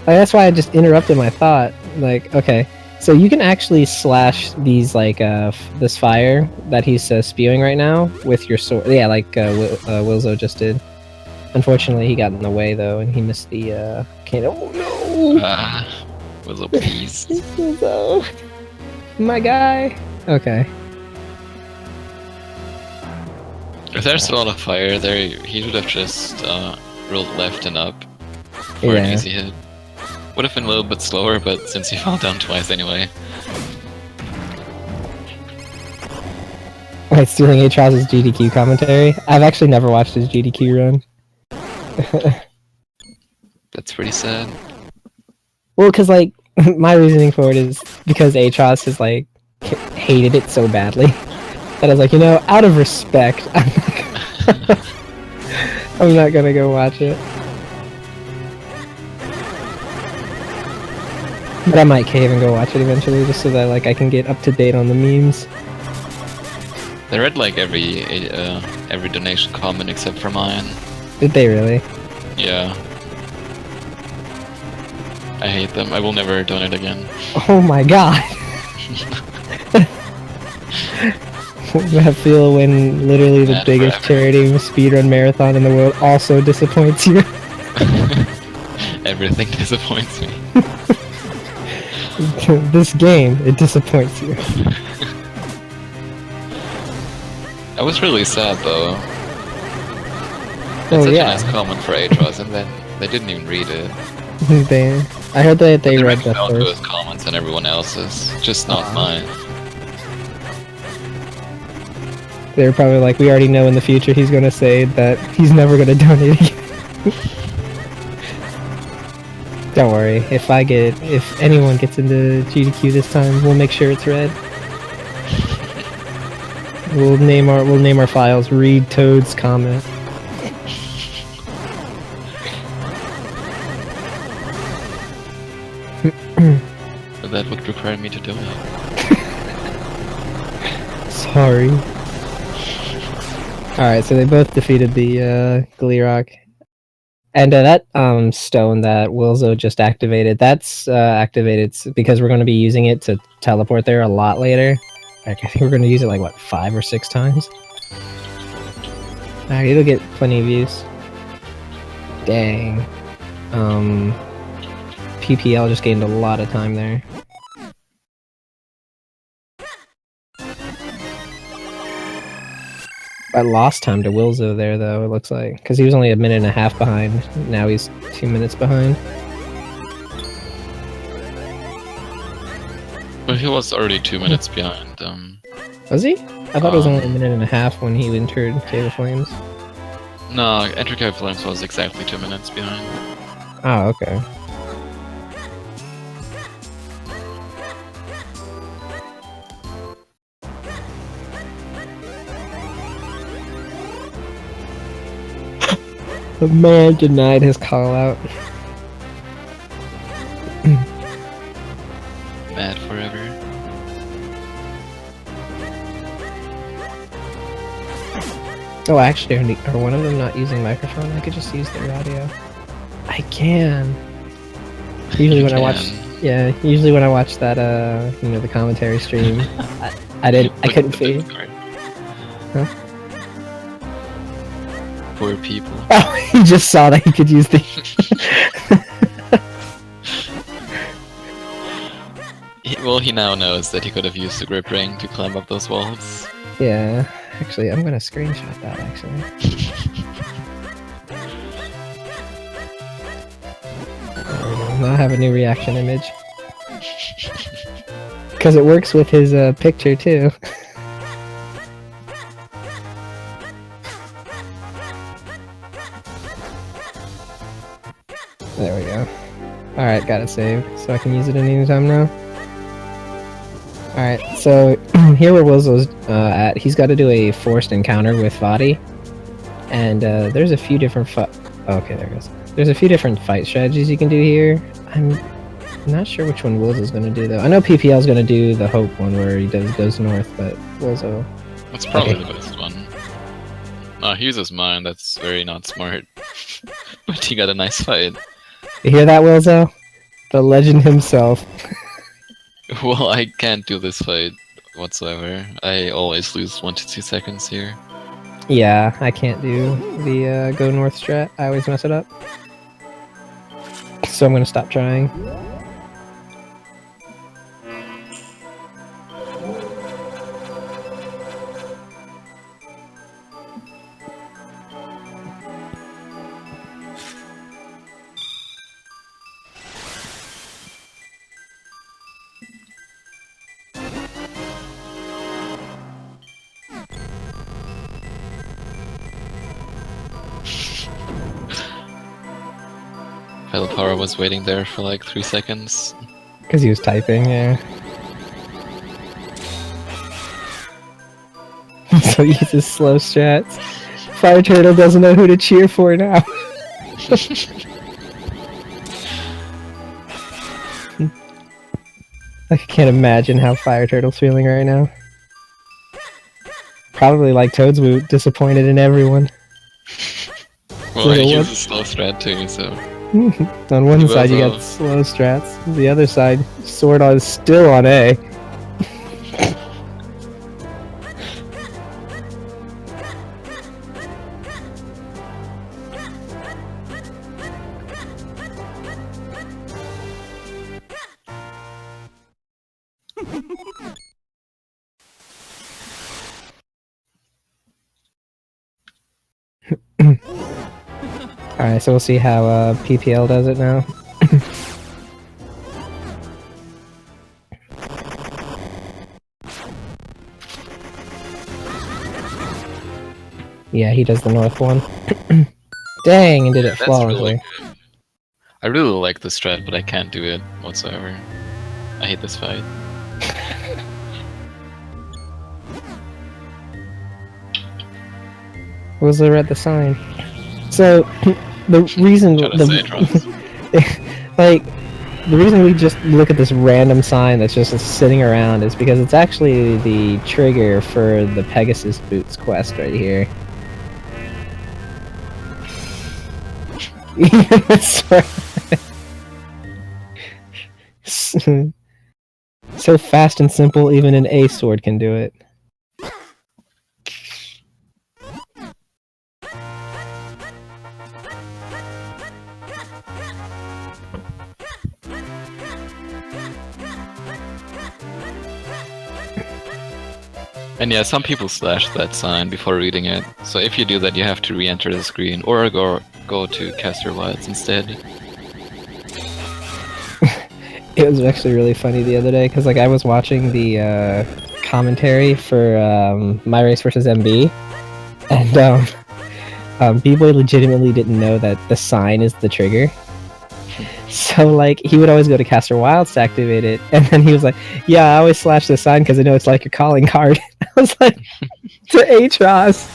That's why I just interrupted my thought. Like, okay, so you can actually slash these, like, this fire that he's spewing right now with your sword. Yeah, like Wilzo just did. Unfortunately, he got in the way, though, and he missed the, can't. Oh, no! Wilzo, please. Wilzo. My guy. Okay. If there's a lot of fire there, he would have just rolled left and up for an easy hit. Would have been a little bit slower, but since he fell down twice anyway. Wait, stealing Atros' GDQ commentary? I've actually never watched his GDQ run. That's pretty sad. Well, because, like, my reasoning for it is because Atros has, like, hated it so badly that I was like, you know, out of respect, I'm not gonna go watch it. But I might cave and go watch it eventually, just so that like I can get up to date on the memes. They read like every donation comment except for mine. Did they really? Yeah. I hate them. I will never donate again. Oh my god! I feel when literally the Mad biggest forever. charity speedrun marathon in the world also disappoints you. Everything disappoints me. This game, it disappoints you. I was really sad though. Oh, It's such yeah. a nice comment for Atros, and then they didn't even read it. I heard that they They read read the Falco's first. comments and everyone else's, just not mine. They were probably like, we already know in the future he's gonna say that he's never gonna donate again. Don't worry, if anyone gets into GDQ this time, we'll make sure it's red. We'll name our files read Toad's comment. But that would require me to donate. Sorry. Alright, so they both defeated the Gleerock. And that stone that Wilzo just activated, that's activated because we're going to be using it to teleport there a lot later. Like, I think we're going to use it like, what, 5 or 6 times? Alright, it'll get plenty of views. Dang. PPL just gained a lot of time there. I lost time to Wilzo there, though, it looks like. Because he was only a minute and a half behind. Now he's 2 minutes behind. But he was already 2 minutes behind. Was he? I thought it was only a minute and a half when he entered Cave of Flames. No, Enter Cave of Flames was exactly 2 minutes behind. Oh, okay. The man denied his call out. Mad forever. Oh, actually, are one of them not using microphone? I could just use their audio. I can. Usually when I watch, usually when I watch that, the commentary stream, I couldn't see. Huh? Poor people. Oh, he just saw that he could use the. He now knows that he could have used the grip ring to climb up those walls. Yeah, actually, I'm gonna screenshot that. Actually. Now I have a new reaction image. Because it works with his picture too. There we go. Alright, got it saved, so I can use it anytime now. Alright, so here where Wilzo's at, he's got to do a forced encounter with Vadi. And there's a few different okay, there it goes. There's a few different fight strategies you can do here. I'm not sure which one Wilzo's going to do, though. I know PPL's going to do the Hope one where he goes north, but Wilzo... That's probably the best one. No, he uses mine, that's very not smart. But he got a nice fight. You hear that, Wilzo? The legend himself. Well, I can't do this fight whatsoever. I always lose 1 to 2 seconds here. Yeah, I can't do the go north strat. I always mess it up. So I'm gonna stop trying. Power was waiting there for like 3 seconds. Because he was typing, yeah. So he uses slow strats. Fire Turtle doesn't know who to cheer for now. I can't imagine how Fire Turtle's feeling right now. Probably like Toadswoot, disappointed in everyone. Well, he uses slow strat too, so... On one side you got slow strats, the other side, Sword is still on A. Alright, so we'll see how PPL does it now. Yeah, he does the north one. Dang, and did it flawlessly. Really good. I really like this strat, but I can't do it whatsoever. I hate this fight. Wilzo read the sign. So, the reason like the reason we just look at this random sign that's just sitting around is because it's actually the trigger for the Pegasus Boots quest right here. So fast and simple, even an A sword can do it. And yeah, some people slash that sign before reading it, so if you do that you have to re-enter the screen, or go to cast your wilds instead. It was actually really funny the other day, because like I was watching the commentary for My Race vs. MB, and people legitimately didn't know that the sign is the trigger. So like he would always go to Caster Wilds to activate it, and then he was like, "Yeah, I always slash the sign because I know it's like your calling card." I was like, "To Atros,"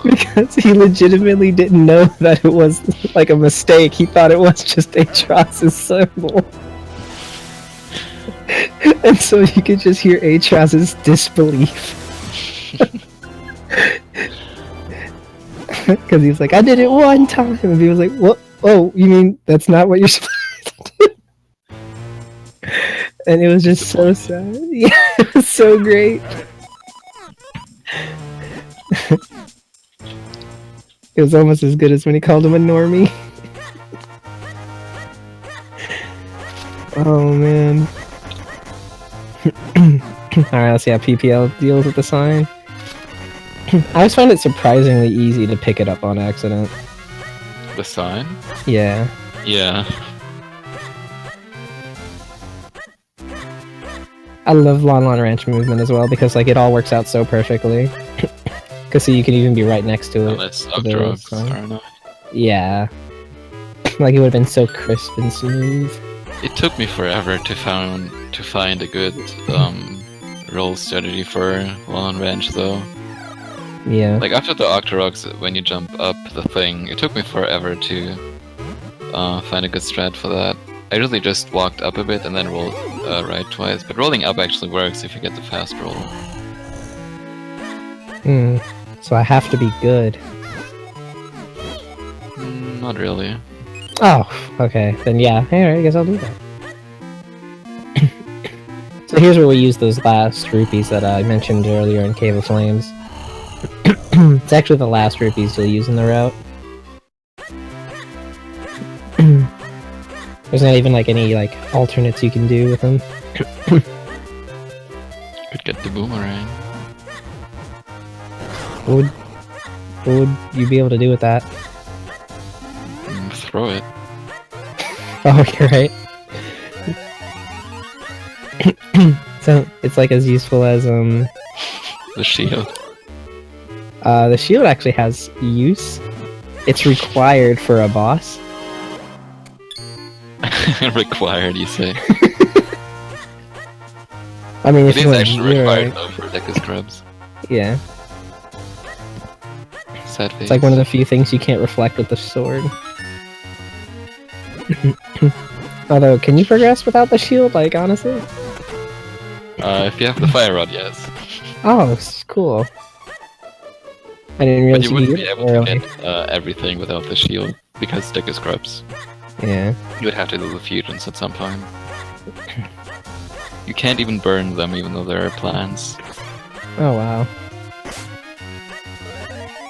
because he legitimately didn't know that it was like a mistake. He thought it was just Atros's symbol, and so you could just hear Atros's disbelief. Because he was like, "I did it one time," and he was like, "What? Oh, you mean that's not what you're supposed to do?" And it was just so sad. Yeah, it was so great. It was almost as good as when he called him a normie. Oh man. Alright, let's see how PPL deals with the sign. I always find it surprisingly easy to pick it up on accident. The sign? Yeah. Yeah. I love Lon Lon Ranch movement as well because like it all works out so perfectly. Because so you can even be right next to it. Unless Octoroks are not. Yeah. Like it would have been so crisp and smooth. It took me forever to find a good roll strategy for Lon Ranch though. Yeah. Like after the Octoroks, when you jump up the thing, it took me forever to find a good strat for that. I really just walked up a bit and then rolled right twice, but rolling up actually works if you get the fast roll. So I have to be good. Not really. Oh, okay. Then yeah, alright, I guess I'll do that. So here's where we use those last rupees that I mentioned earlier in Cave of Flames. It's actually the last rupees you'll use in the route. There's not even like any like alternates you can do with them. Could get the boomerang. What would you be able to do with that? Throw it. Oh, you're right. So it's like as useful as the shield. The shield actually has use. It's required for a boss. Required, you say? I mean, it is actually required though for Deku Scrubs. Yeah. Sad face. It's like one of the few things you can't reflect with the sword. Although, can you progress without the shield? Like, honestly? If you have the fire rod, yes. Oh, cool. I didn't But realize you you wouldn't could be get it able to early. get everything without the shield, because stick is scrubs. Yeah. You would have to do the fusions at some point. You can't even burn them, even though there are plans. Oh, wow.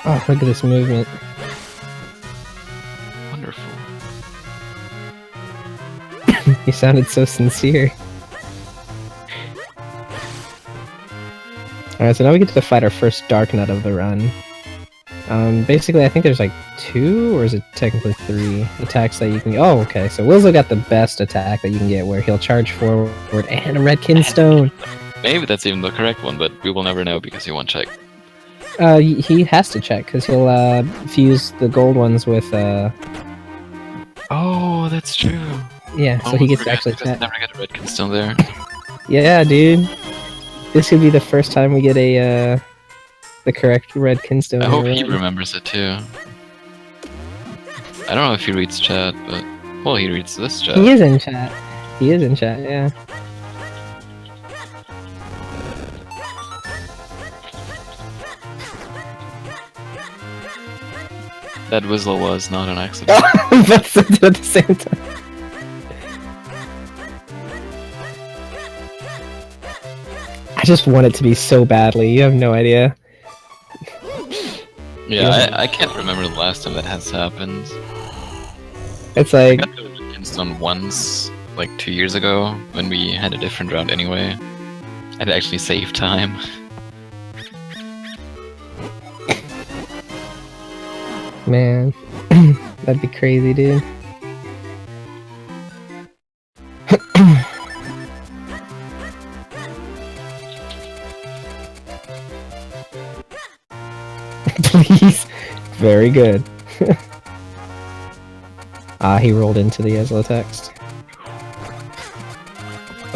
Oh, look at this movement. Wonderful. You sounded so sincere. Alright, so now we get to fight our first Dark Nut of the run. Basically, I think there's like 2, or is it technically 3 attacks that you can get? Oh, okay, so Wilzo got the best attack that you can get, where he'll charge forward and a red kinstone. Maybe that's even the correct one, but we will never know because he won't check. He has to check, because he'll fuse the gold ones with, Oh, that's true. yeah, so he gets to actually check. check. Never get a red kinstone there. Yeah, dude. This could be the first time we get a, the correct red kinstone. I hope he remembers it too. I don't know if he reads chat, but... Well, he reads this chat. He is in chat. He is in chat, yeah. That whistle was not an accident. That's at the same time. I just want it to be so badly, you have no idea. Yeah, I can't remember the last time that has happened. It's I like... got the Kinstone once, like 2 years ago, when we had a different round anyway. I'd actually saved time. Man, that'd be crazy, dude. Please. Very good. He rolled into the Ezla text.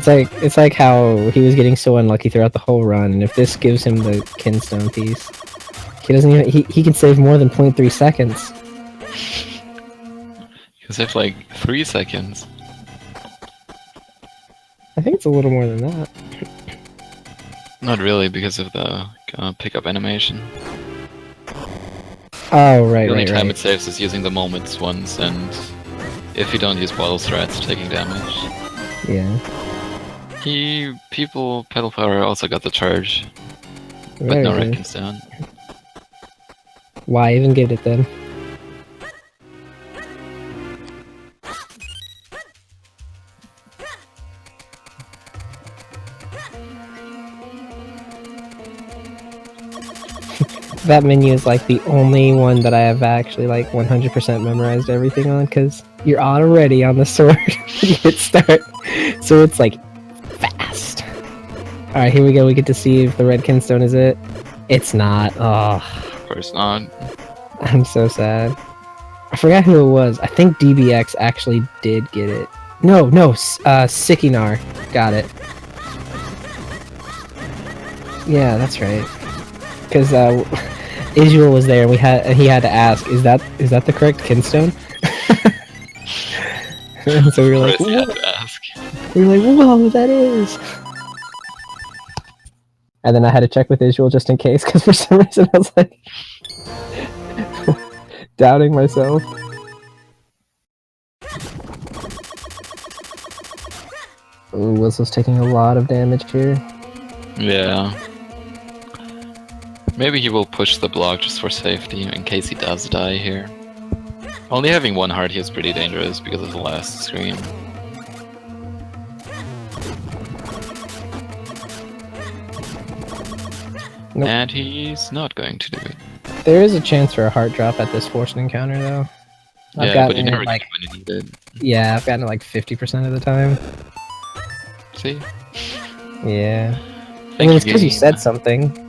It's like how he was getting so unlucky throughout the whole run, and if this gives him the kinstone piece, he doesn't even he can save more than 0.3 seconds. You save like 3 seconds. I think it's a little more than that. Not really, because of the pickup animation. Oh, right, The only right, time right. it saves is using the moments once, and if you don't use bottle threats, taking damage. Yeah. Pedal Power also got the charge, but Very no good. red kinstone. Why even get it then? That menu is like the only one that I have actually like 100% memorized everything on, because you're already on the sword when you hit start. So it's like fast. Alright, here we go. We get to see if the red kinstone is it. It's not. Oh, Of course not. I'm so sad. I forgot who it was. I think DBX actually did get it. No, Sikinar got it. Yeah, that's right. Because Israel was there, and he had to ask, "Is that the correct kinstone?" So we were like, First you have "What?" to ask. We were like, "Whoa, that is!" And then I had to check with Israel just in case, because for some reason I was like doubting myself. Ooh, Wilson's taking a lot of damage here. Yeah. Maybe he will push the block just for safety, in case he does die here. Only having one heart here is pretty dangerous because of the last screen. Nope. And he's not going to do it. There is a chance for a heart drop at this forced encounter, though. I've Yeah, but gotten you it never like, get when you need it. yeah, I've gotten it like 50% of the time. See? Yeah. Thank I mean, it's because you game. said something.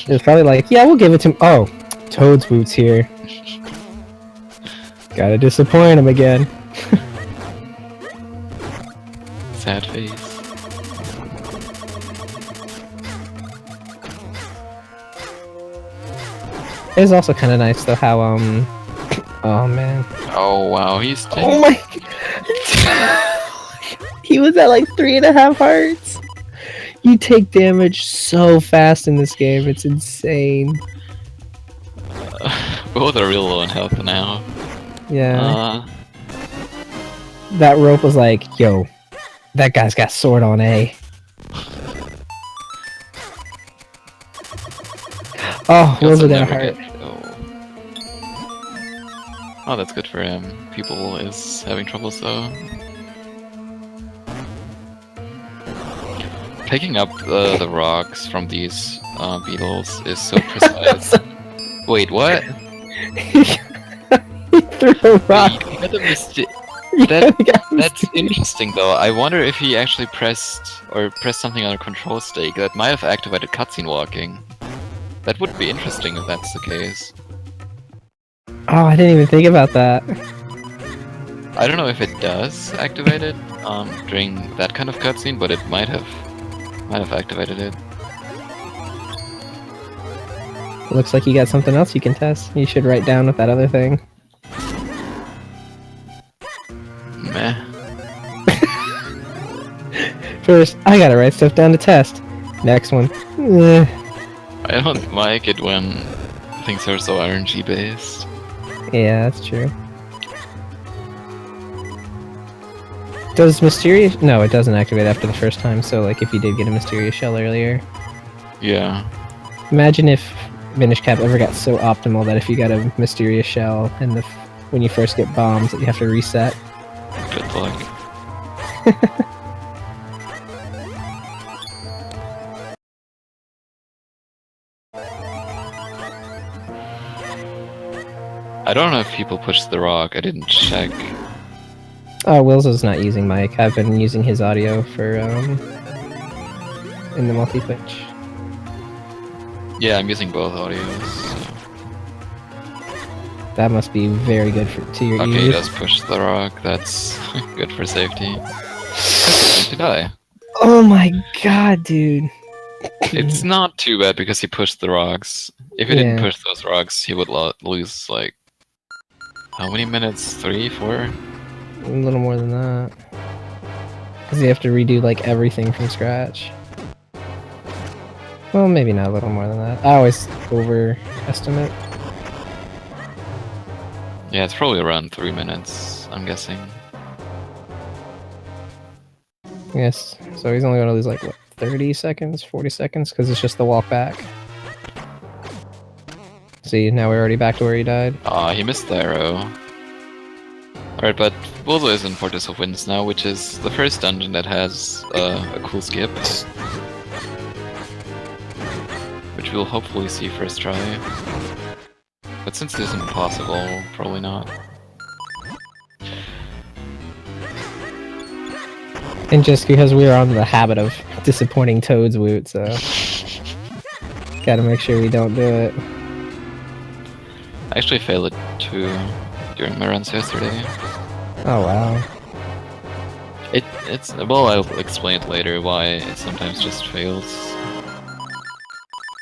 It was probably like, yeah, we'll give it to him. Oh, Toad's Boots here. Gotta disappoint him again. Sad face. It is also kind of nice though how oh man. Oh wow, he's Oh my! He was at like 3.5 hearts. You take damage so fast in this game, it's insane. Both are real low on health now. Yeah. That rope was like, yo, that guy's got sword on A. Oh, Wilzo got a heart. Oh, that's good for him. People is having troubles though. Picking up the rocks from these beetles is so precise. Wait, what? He threw a rock. Wait, he got a That's interesting though. I wonder if he actually pressed something on a control stick that might have activated cutscene walking. That would be interesting if that's the case. Oh, I didn't even think about that. I don't know if it does activate it during that kind of cutscene, but it might have activated it. Looks like you got something else you can test. You should write down with that other thing. Meh. First, I gotta write stuff down to test. Next one. I don't like it when things are so RNG based. Yeah, that's true. Does Mysterious... No, it doesn't activate after the first time, so like if you did get a Mysterious Shell earlier. Yeah. Imagine if Minish Cap ever got so optimal that if you got a Mysterious Shell and when you first get bombs that you have to reset. Good luck. I don't know if people pushed the rock, I didn't check. Oh, Wilzo's not using mic. I've been using his audio for, in the multi-twitch. Yeah, I'm using both audios. So. That must be very good to your ears. Okay, he does push the rock, that's good for safety. He's going to die. Oh my god, dude. It's not too bad because he pushed the rocks. If he didn't push those rocks, he would lose, like... How many minutes? 3, 4? A little more than that. Because you have to redo, like, everything from scratch. Well, maybe not a little more than that. I always overestimate. Yeah, it's probably around 3 minutes, I'm guessing. Yes, so he's only going to lose, like, what, 30 seconds? 40 seconds? Because it's just the walk back. See, now we're already back to where he died. Ah, he missed the arrow. Alright, but Wilzo is in Fortress of Winds now, which is the first dungeon that has a cool skip. Which we'll hopefully see first try. But since it isn't possible, probably not. And just because we are on the habit of disappointing Toad's Woot, so... Gotta make sure we don't do it. I actually failed it too during my runs yesterday. Oh wow. It's well, I'll explain it later why it sometimes just fails.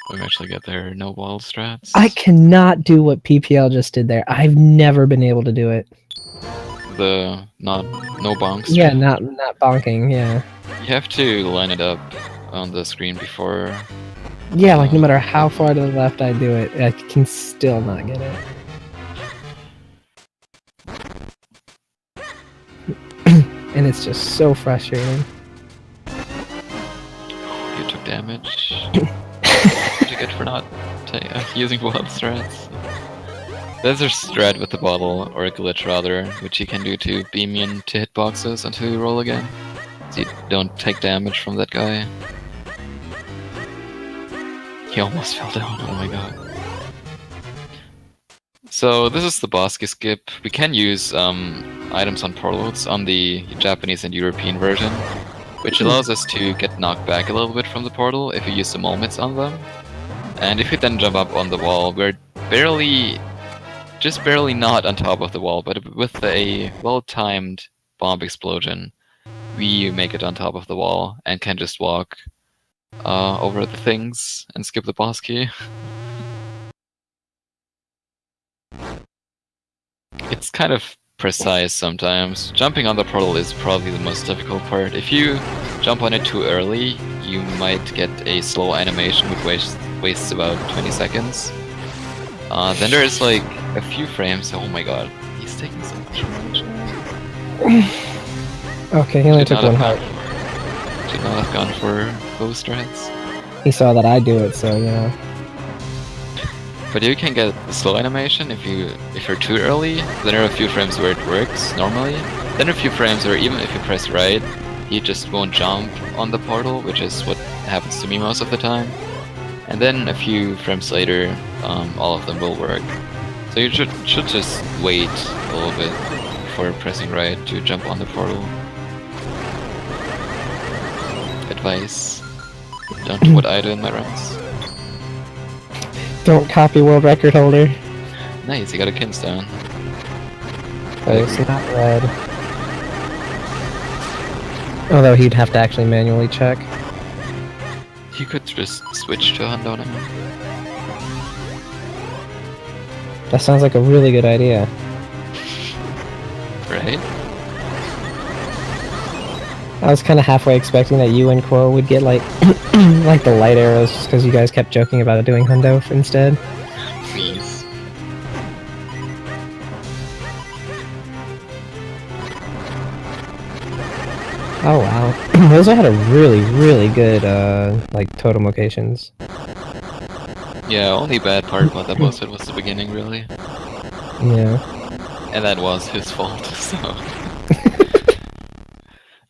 When we actually get there, no wild strats. I cannot do what PPL just did there. I've never been able to do it. The no bonk strat. Yeah, not bonking, yeah. You have to line it up on the screen before. Yeah, like no matter how far to the left I do it, I can still not get it. And it's just so frustrating. You took damage. What you get for not using wild strats? There's a strat with the bottle, or a glitch rather, which you can do to beam you into hitboxes until you roll again. So you don't take damage from that guy. He almost fell down, oh my god. So this is the Bosky skip. We can use items on portals on the Japanese and European version, which allows us to get knocked back a little bit from the portal if you use the moments on them. And if you then jump up on the wall, we're just barely not on top of the wall, but with a well-timed bomb explosion, we make it on top of the wall and can just walk over the things and skip the boss key. It's kind of precise sometimes. Jumping on the portal is probably the most difficult part. If you jump on it too early, you might get a slow animation which wastes about 20 seconds. Then there's like a few frames. Oh my god, he's taking so much damage now. Okay, he only took one heart. Should not have gone for both strats. He saw that I do it, so yeah. But you can get the slow animation if you're too early. Then there are a few frames where it works normally. Then there are a few frames where even if you press right, he just won't jump on the portal, which is what happens to me most of the time. And then a few frames later, all of them will work. So you should just wait a little bit before pressing right to jump on the portal. Advice: don't do what I do in my runs. Don't copy world record holder. Nice, you got a Kinstone. But it's not red. Although he'd have to actually manually check. You could just switch to Hundo now. That sounds like a really good idea. Right? I was kind of halfway expecting that you and Quo would get like like the light arrows just because you guys kept joking about doing Hundo instead. Please. Oh wow. Those had a really good like totem locations. Yeah, only bad part about that boss fight was the beginning, really. Yeah. And that was his fault, so...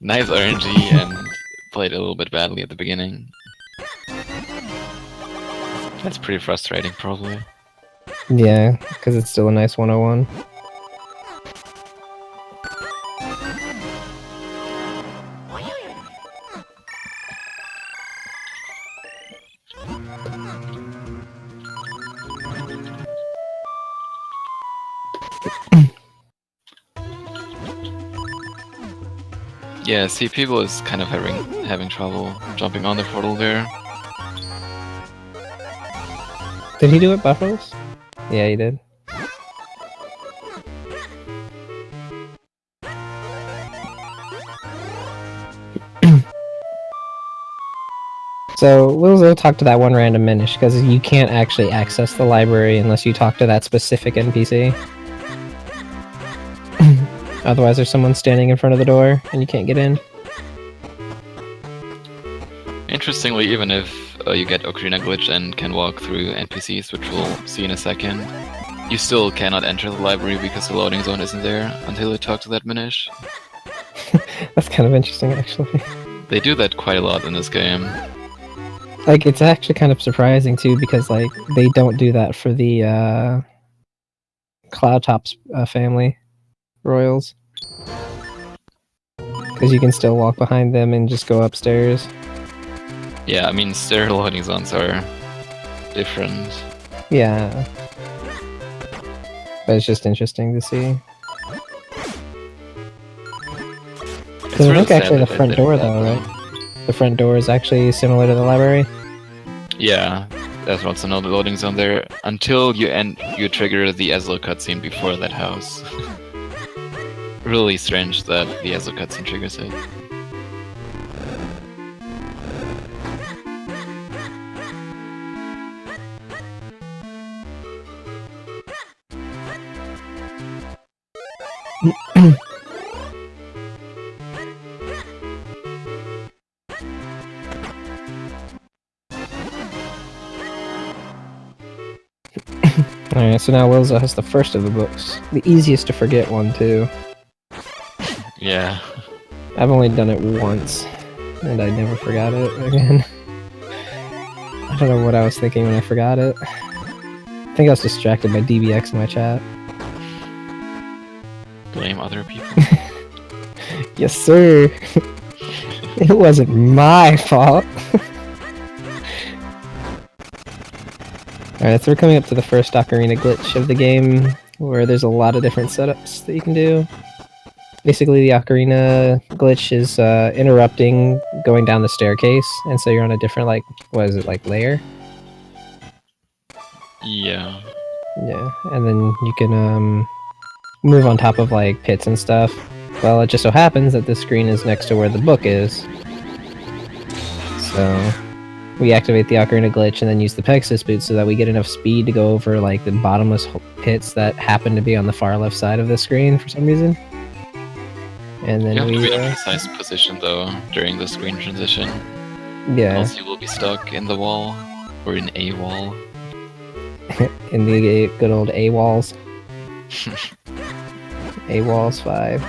Nice RNG and played a little bit badly at the beginning. That's pretty frustrating, probably. Yeah, because it's still a nice 101. Yeah, see, people is kind of having trouble jumping on the portal there. Did he do it Buffalo's? Yeah, he did. So, Wilzo talked to that one random Minish, because you can't actually access the library unless you talk to that specific NPC. Otherwise, there's someone standing in front of the door, and you can't get in. Interestingly, even if you get Ocarina Glitch and can walk through NPCs, which we'll see in a second, you still cannot enter the library because the loading zone isn't there until you talk to that Minish. That's kind of interesting, actually. They do that quite a lot in this game. Like, it's actually kind of surprising, too, because, like, they don't do that for the, Cloudtop's family royals. Because you can still walk behind them and just go upstairs. Yeah, I mean, stair loading zones are different. Yeah. But it's just interesting to see. Because I think actually the front door, though, right? The front door is actually similar to the library. Yeah, there's also another loading zone there until you trigger the Ezlo cutscene before that house. Really strange that the Ezlo cutscene triggers it. Alright, so now Wilzo has the first of the books. The easiest to forget one, too. Yeah. I've only done it once, and I never forgot it again. I don't know what I was thinking when I forgot it. I think I was distracted by DBX in my chat. Blame other people. Yes, sir! It wasn't my fault! Alright, so we're coming up to the first Ocarina glitch of the game, where there's a lot of different setups that you can do. Basically, the Ocarina glitch is interrupting going down the staircase, and so you're on a different, like, what is it, like, layer? Yeah. Yeah, and then you can, move on top of like pits and stuff. Well, it just so happens that this screen is next to where the book is. So we activate the Ocarina glitch and then use the Pegasus boot so that we get enough speed to go over like the bottomless pits that happen to be on the far left side of the screen for some reason. And then You have we to be in a precise position though during the screen transition. yeah, Else you will be stuck in the wall or in a wall. in the good old A-walls. A-walls 5.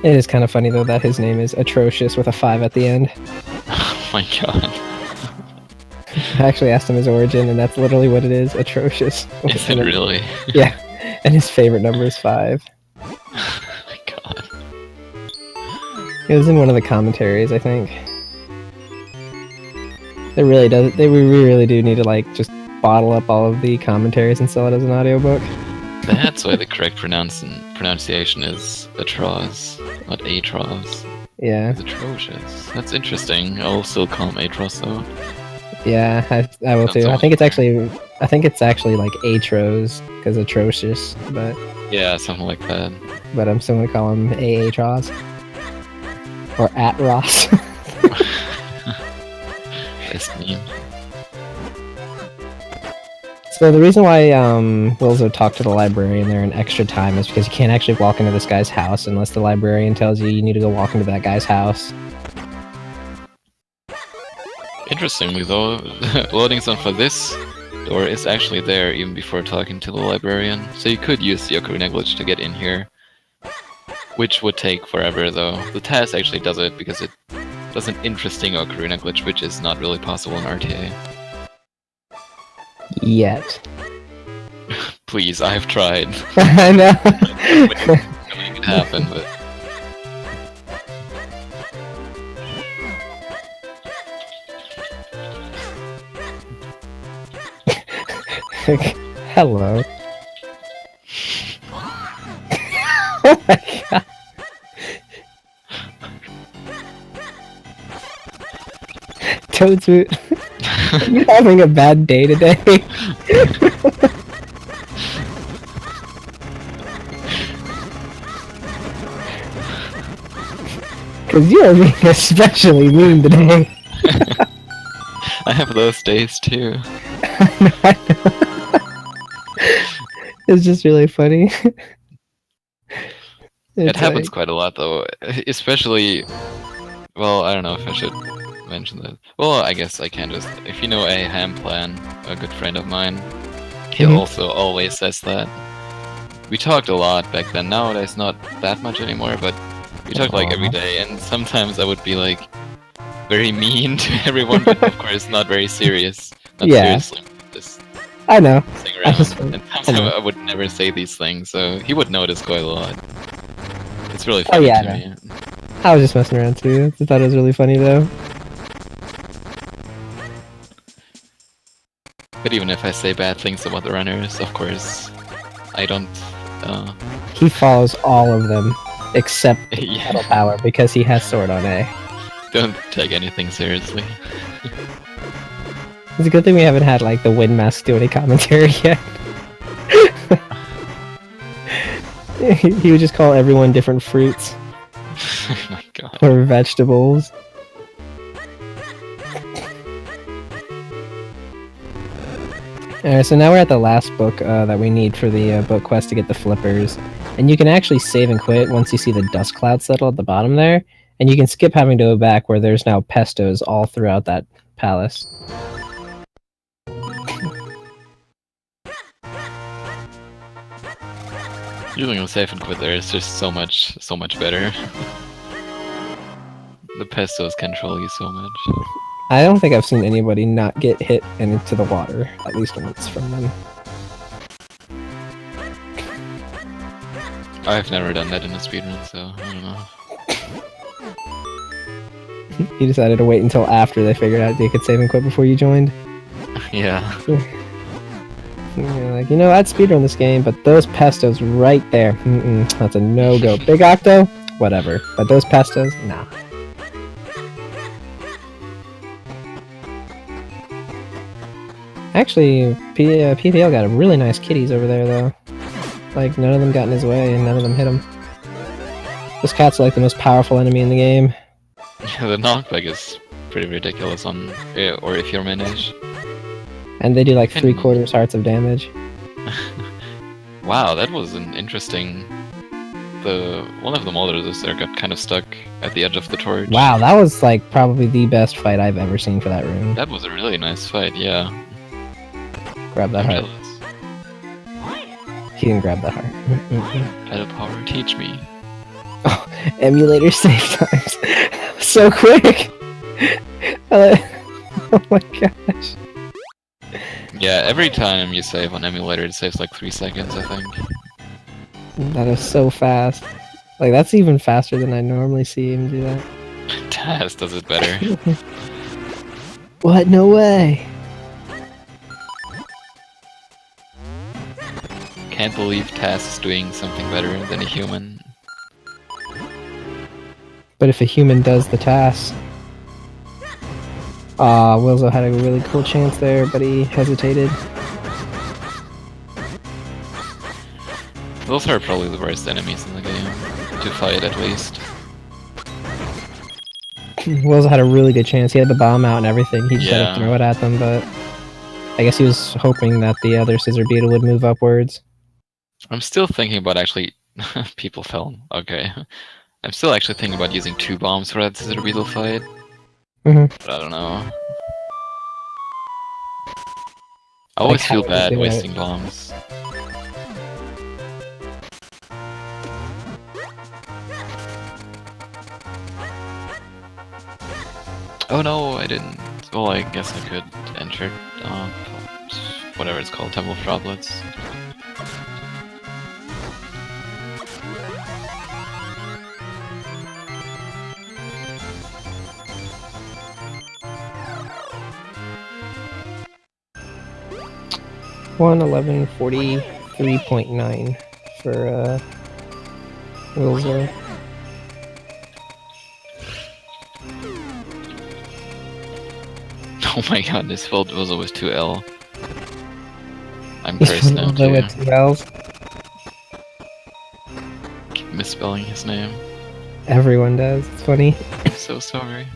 It is kind of funny though that his name is Atrocious with a 5 at the end. Oh my god. I actually asked him his origin, and that's literally what it is, Atrocious. Is it really? Yeah, and his favorite number is 5. Oh my god. It was in one of the commentaries, I think. They really do need to like just bottle up all of the commentaries and sell it as an audiobook. That's why the correct pronunciation is Atros, not Atros. Yeah. It's atrocious. That's interesting. I'll still call him Atros though. Yeah, I will That's too. I awesome. think it's actually like Atros because atrocious, but Yeah, something like that. I'm still gonna call him Atros or Atros. That's mean. So the reason why Wilzo talked to the librarian there in extra time is because you can't actually walk into this guy's house unless the librarian tells you need to go walk into that guy's house. Interestingly though, loading zone for this door is actually there even before talking to the librarian, so you could use the Ocarina glitch to get in here. Which would take forever though. The task actually does it because it does an interesting Ocarina glitch which is not really possible in RTA. Yet. Please, I've tried. I know. I mean, it could happen, but... Hello. Oh my god. Toadsuit, are you having a bad day today? Because you are being especially mean today. I have those days too. I know. It's just really funny. It happens quite a lot though, especially... Well, I don't know if I should mention that. Well, I guess I can just... If you know a ham plan, a good friend of mine, he also always says that. We talked a lot back then, nowadays not that much anymore, but we talked like every day, and sometimes I would be like very mean to everyone, but of course not very serious. Not seriously, just I know. sing around. And sometimes I would never say these things, so he would notice quite a lot. It's really funny to me. I was just messing around too. I thought it was really funny though. But even if I say bad things about the runners, of course, I don't... He follows all of them, except yeah, Pedal Power, because he has Sword on A. don't take anything seriously. It's a good thing we haven't had, like, the Wind Mask do any commentary yet. He would just call everyone different fruits. Oh my god. Or vegetables. Alright, so now we're at the last book that we need for the book quest to get the flippers. And you can actually save and quit once you see the dust cloud settle at the bottom there. And you can skip having to go back where there's now pestos all throughout that palace. Using a save and quit there is just so much better. The pestos control you so much. I don't think I've seen anybody not get hit and into the water, at least once from them. I've never done that in a speedrun, so I don't know. You decided to wait until after they figured out they could save and quit before you joined? Yeah. You're like, you know, I'd speedrun this game, but those pestos right there, that's a no-go. Big Octo? Whatever. But those pestos? Nah. Actually, PPL got a really nice kitties over there, though. Like, none of them got in his way, and none of them hit him. This cat's like the most powerful enemy in the game. Yeah, the knockback is pretty ridiculous on, or if you're Minish. And they do like 3/4 hearts of damage. Wow, that was an interesting... One of the monitors there got kind of stuck at the edge of the torch. Wow, that was like probably the best fight I've ever seen for that room. That was a really nice fight, yeah. Grab that heart. He didn't grab that heart. Pedal power, teach me. Oh, emulator save times. That was so quick! Oh my gosh. Yeah, every time you save on emulator, it saves like 3 seconds, I think. That is so fast. Like, that's even faster than I normally see him do that. Taz does it better. What? No way! Can't believe Taz is doing something better than a human. But if a human does the task... Wilzo had a really cool chance there, but he hesitated. Those are probably the worst enemies in the game, to fight at least. Wilzo had a really good chance. He had the bomb out and everything. He just had Yeah. to throw it at them, but I guess he was hoping that the other scissor beetle would move upwards. I'm still thinking about actually... People fell. Okay. I'm still actually thinking about using 2 bombs for that scissor beetle fight. But I don't know. I always feel bad wasting bombs. Oh no, I didn't. Well, I guess I could enter whatever it's called, Temple of Droplets. $111.43.9 for Wilzo. Oh my god, this filled Wilzo with 2L. I'm cursed now Wilzo too. with 2 L's. Keep misspelling his name. Everyone does. It's funny. I'm so sorry.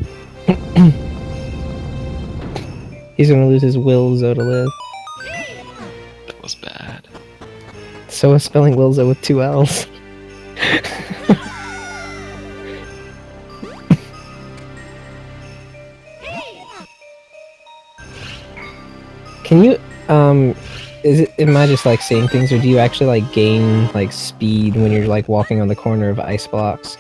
He's gonna lose his Wilzo to live. That was bad. So is spelling Wilzo with 2 L's. Can you, am I just like saying things, or do you actually like gain like speed when you're like walking on the corner of ice blocks?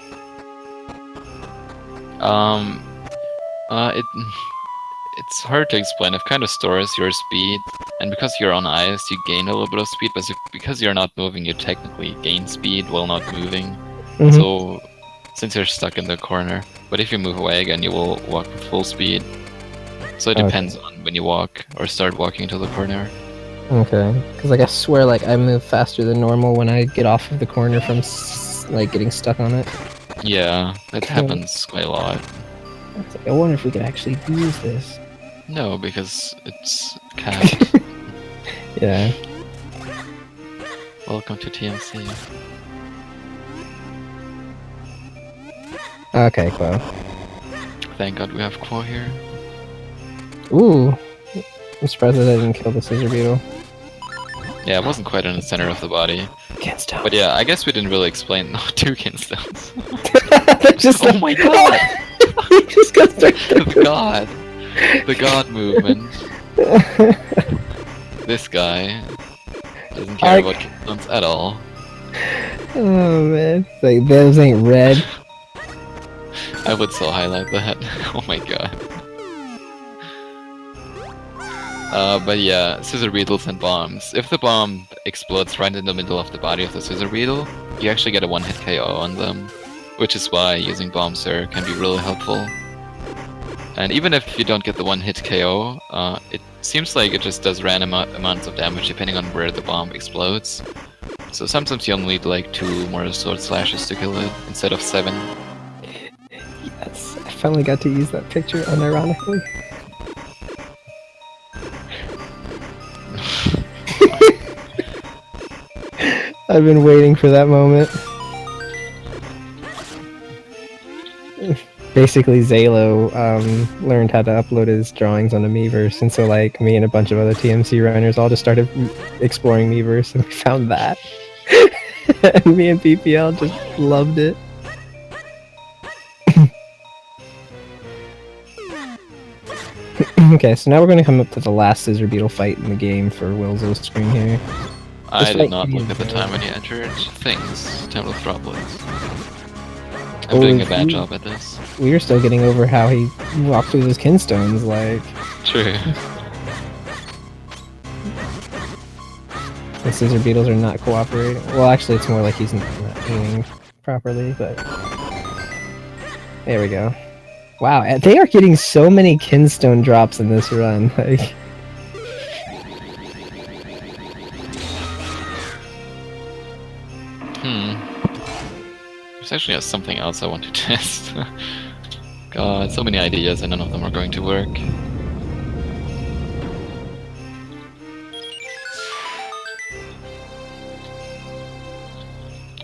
It's hard to explain. It kind of stores your speed, and because you're on ice, you gain a little bit of speed, but because you're not moving, you technically gain speed while not moving. So, since you're stuck in the corner, but if you move away again, you will walk with full speed. So it depends on when you walk or start walking to the corner. Okay, because like I swear, like I move faster than normal when I get off of the corner from like getting stuck on it. Yeah, that happens quite a lot. I wonder if we could actually use this. No, because it's capped. Yeah. Welcome to TMC. Okay, Quo. Thank God we have Quo here. Ooh. I'm surprised that I didn't kill the scissor beetle. Yeah, it wasn't quite in the center of the body. Kinstone. But yeah, I guess we didn't really explain. No, 2 Kinstones. Just oh my god! He just got straight The god! The god movement. This guy doesn't care about Kinstones at all. Oh man. Like, those ain't red. I would so highlight that. Oh my god. But yeah, scissor beetles and bombs. If the bomb explodes right in the middle of the body of the scissor beetle, you actually get a 1-hit KO on them, which is why using bombs there can be really helpful. And even if you don't get the 1-hit KO, it seems like it just does random amounts of damage depending on where the bomb explodes. So sometimes you only need like 2 more sword slashes to kill it, instead of 7. Yes, I finally got to use that picture unironically. I've been waiting for that moment. Basically, Zalo learned how to upload his drawings on the Miiverse, and so like me and a bunch of other TMC runners all just started exploring Miiverse, and we found that. And me and PPL just loved it. Okay, so now we're going to come up to the last Scissor Beetle fight in the game for Wilzo's screen here. I did not look at the time when he entered things. Temple of Droplets. I'm doing a bad job at this. We were still getting over how he walked through his kinstones, like... True. The Scissor Beetles are not cooperating. Well, actually, it's more like he's not aiming properly, but... There we go. Wow, they are getting so many kinstone drops in this run. Like... There's actually something else I want to test. God, so many ideas and none of them are going to work.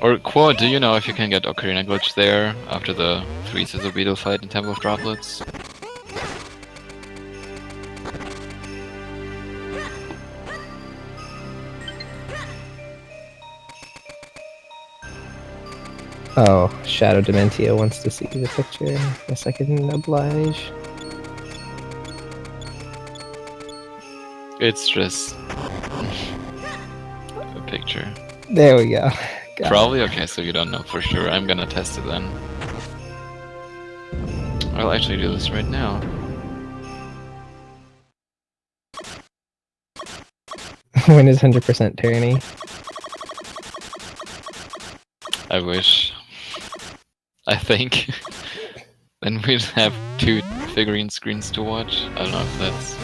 Or Quad, do you know if you can get Ocarina Glitch there after the 3 Scissor Beetle fight in Temple of Droplets? Oh, Shadow Dementio wants to see the picture. Guess I can oblige. It's just a picture. There we go. Probably? Okay, so you don't know for sure. I'm gonna test it then. I'll actually do this right now. When is 100% Tyranny? I wish. I think. Then we'd have 2 figurine screens to watch. I don't know if that's...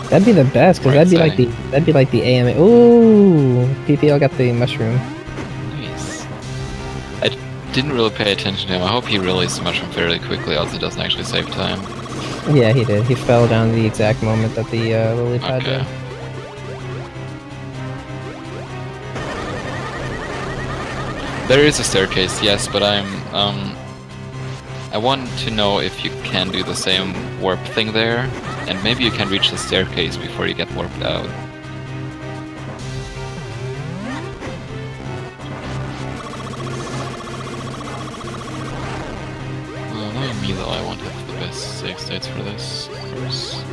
That'd be the best, because that'd be like the AMA. Ooh, PPL got the mushroom. Nice. I didn't really pay attention to him. I hope he released the mushroom fairly quickly, else it doesn't actually save time. Yeah, he did. He fell down the exact moment that the lily pad did. There is a staircase, yes, but I want to know if you can do the same warp thing there, and maybe you can reach the staircase before you get warped out. Knowing me though, I want to have the best save states for this, of course.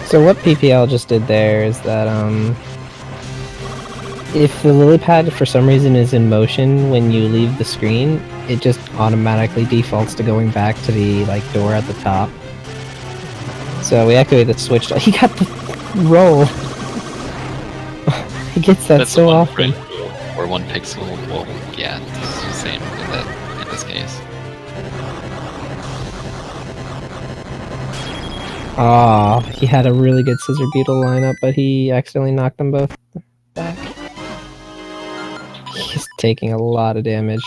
So what PPL just did there is that, if the lily pad for some reason is in motion when you leave the screen, it just automatically defaults to going back to the door at the top. So we activated the switch. He got the roll. He gets that so often. Or 1 pixel. Well, yeah, it's the same in this case. Ah, he had a really good Scissor Beetle lineup, but he accidentally knocked them both back. He's taking a lot of damage.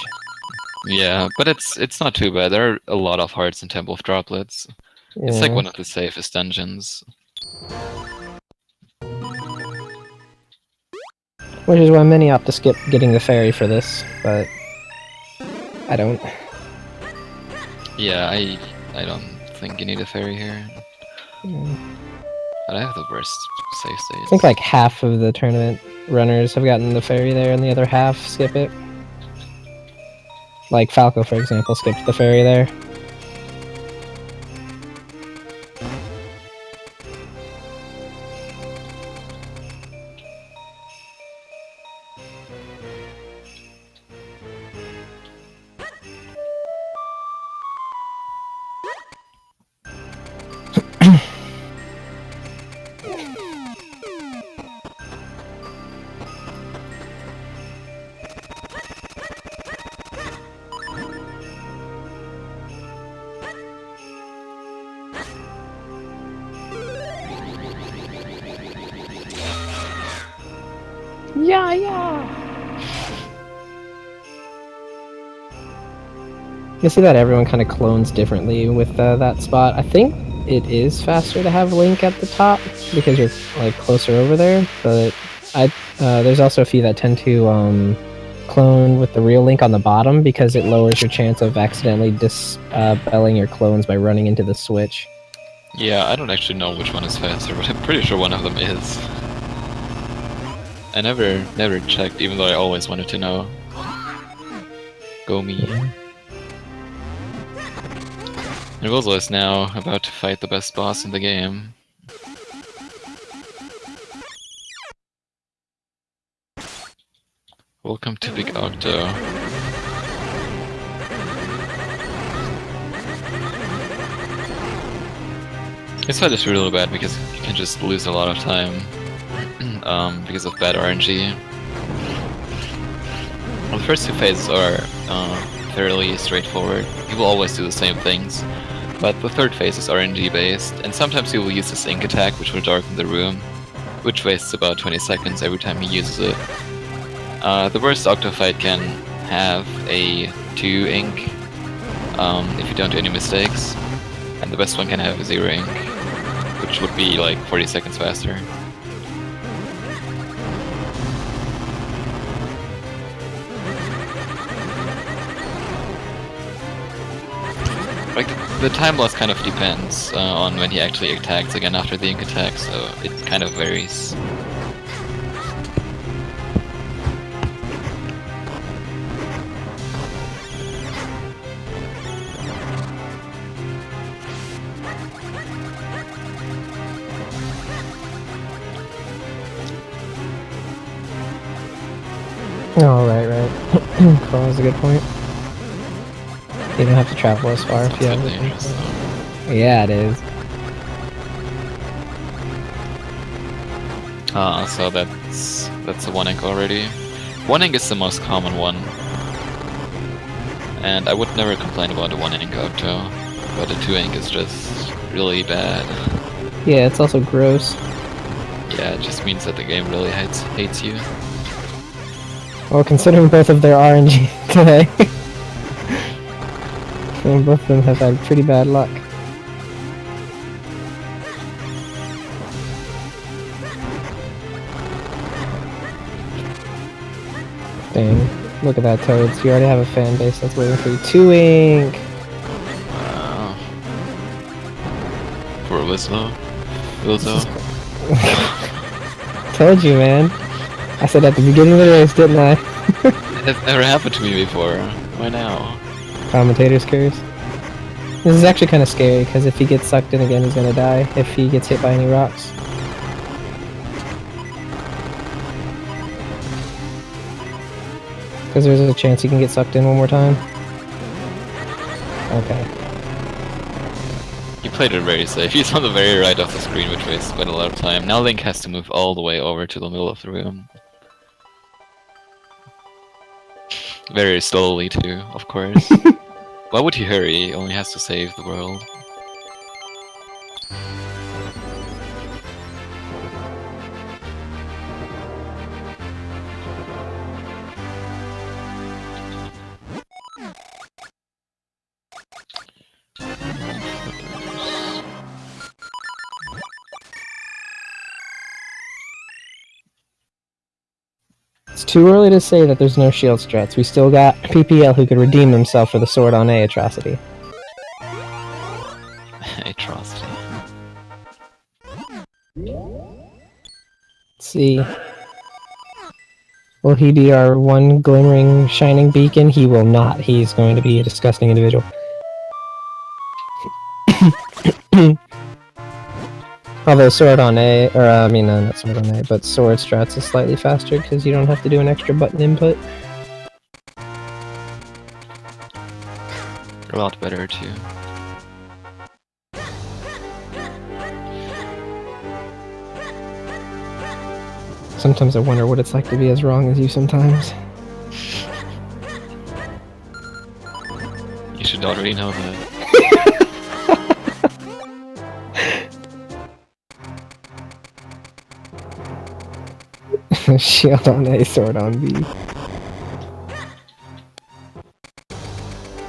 Yeah, but it's not too bad. There are a lot of hearts in Temple of Droplets. Yeah. It's like one of the safest dungeons. Which is why many opt to skip getting the fairy for this, but I don't. Yeah, I don't think you need a fairy here. But I have the worst save states. I think like half of the tournament runners have gotten the fairy there, and the other half skip it. Like Falco, for example, skipped the fairy there. Yeah. You see that everyone kind of clones differently with that spot. I think it is faster to have Link at the top, because you're like closer over there. But there's also a few that tend to clone with the real Link on the bottom because it lowers your chance of accidentally dispelling your clones by running into the switch. Yeah, I don't actually know which one is faster, but I'm pretty sure one of them is. I never checked, even though I always wanted to know. Go me. Yeah. And Wilzo is now about to fight the best boss in the game. Welcome to Big Octo. This fight is really bad because you can just lose a lot of time because of bad RNG. Well, the first two phases are fairly straightforward. You will always do the same things, but the third phase is RNG based, and sometimes he will use his ink attack, which will darken the room, which wastes about 20 seconds every time he uses it. The worst Octo fight can have a 2 ink if you don't do any mistakes, and the best one can have a 0 ink, which would be like 40 seconds faster. Like, the time loss kind of depends on when he actually attacks again after the ink attack, so it kind of varies. Oh, right. Carl is a good point. You don't have to travel as far if you have dangerous, Yeah, it is. So that's a 1 ink already. 1 ink is the most common one. And I would never complain about a 1 ink Octo, but a 2 ink is just really bad. Yeah, it's also gross. Yeah, it just means that the game really hates you. Well, considering both of their RNG today, and both of them have had pretty bad luck. Dang, look at that, Toads. You already have a fan base that's waiting for you. 2 ink! Wow. For Wilzo. Told you, man. I said at the beginning of the race, didn't I? It's never happened to me before. Why now? Commentator's curse. This is actually kind of scary, because if he gets sucked in again, he's gonna die if he gets hit by any rocks. Because there's a chance he can get sucked in one more time. Okay. You played it very safe. He's on the very right of the screen, which wastes quite a lot of time. Now Link has to move all the way over to the middle of the room. Very slowly too, of course. Why would he hurry? He only has to save the world. It's too early to say that there's no shield strats. We still got PPL who could redeem himself for the Sword on A atrocity. Atrocity. Let's see. Will he be our one glimmering, shining beacon? He will not. He's going to be a disgusting individual. Although Sword on A, or I mean, not Sword on A, but Sword strats is slightly faster because you don't have to do an extra button input. A lot better too. Sometimes I wonder what it's like to be as wrong as you sometimes. You should already know that. Shield on A, Sword on B.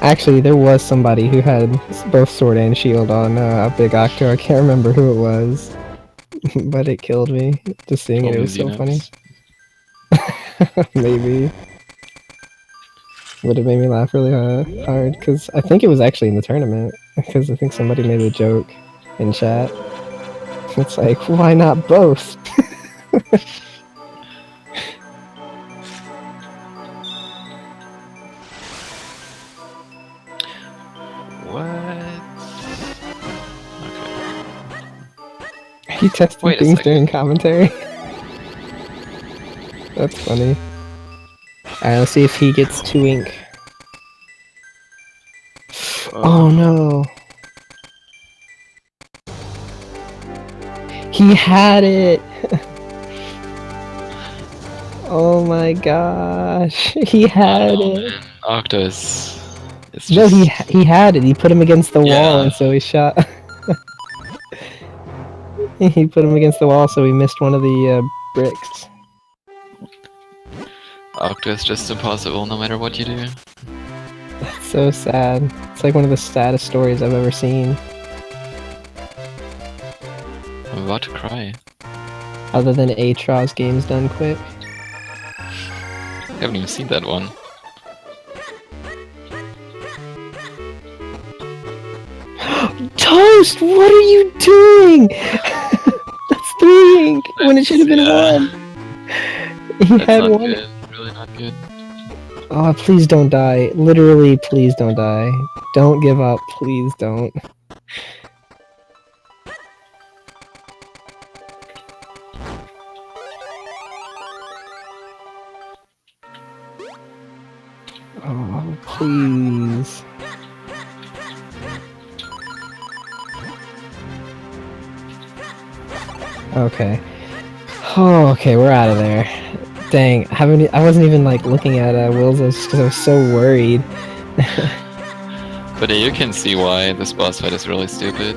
Actually, there was somebody who had both Sword and Shield on Big Octo. I can't remember who it was. but it killed me. Just seeing it, it was so funny. Maybe. Would have made me laugh really hard, because I think it was actually in the tournament, because I think somebody made a joke in chat. It's like, why not both? What? Okay. He tested things during commentary. That's funny. Alright, let's see if he gets 2 ink. Oh no! He had it! Oh my gosh, he had it! Man. Octos. It's No, just... he had it. He put him against the wall, and so he shot. He put him against the wall, so he missed one of the bricks. Octos just impossible no matter what you do. That's so sad. It's like one of the saddest stories I've ever seen. I'm about to cry. Other than Atro's games done quick. I haven't even seen that one. Toast! What are you doing? That's 3 ink when it should have been 1. He had 1. Good. Really not good. Oh, please don't die. Literally, please don't die. Don't give up. Please don't. Oh, please. Okay. Oh, okay, we're out of there. Dang, I wasn't even like looking at Wilzo just because I was so worried. But you can see why this boss fight is really stupid.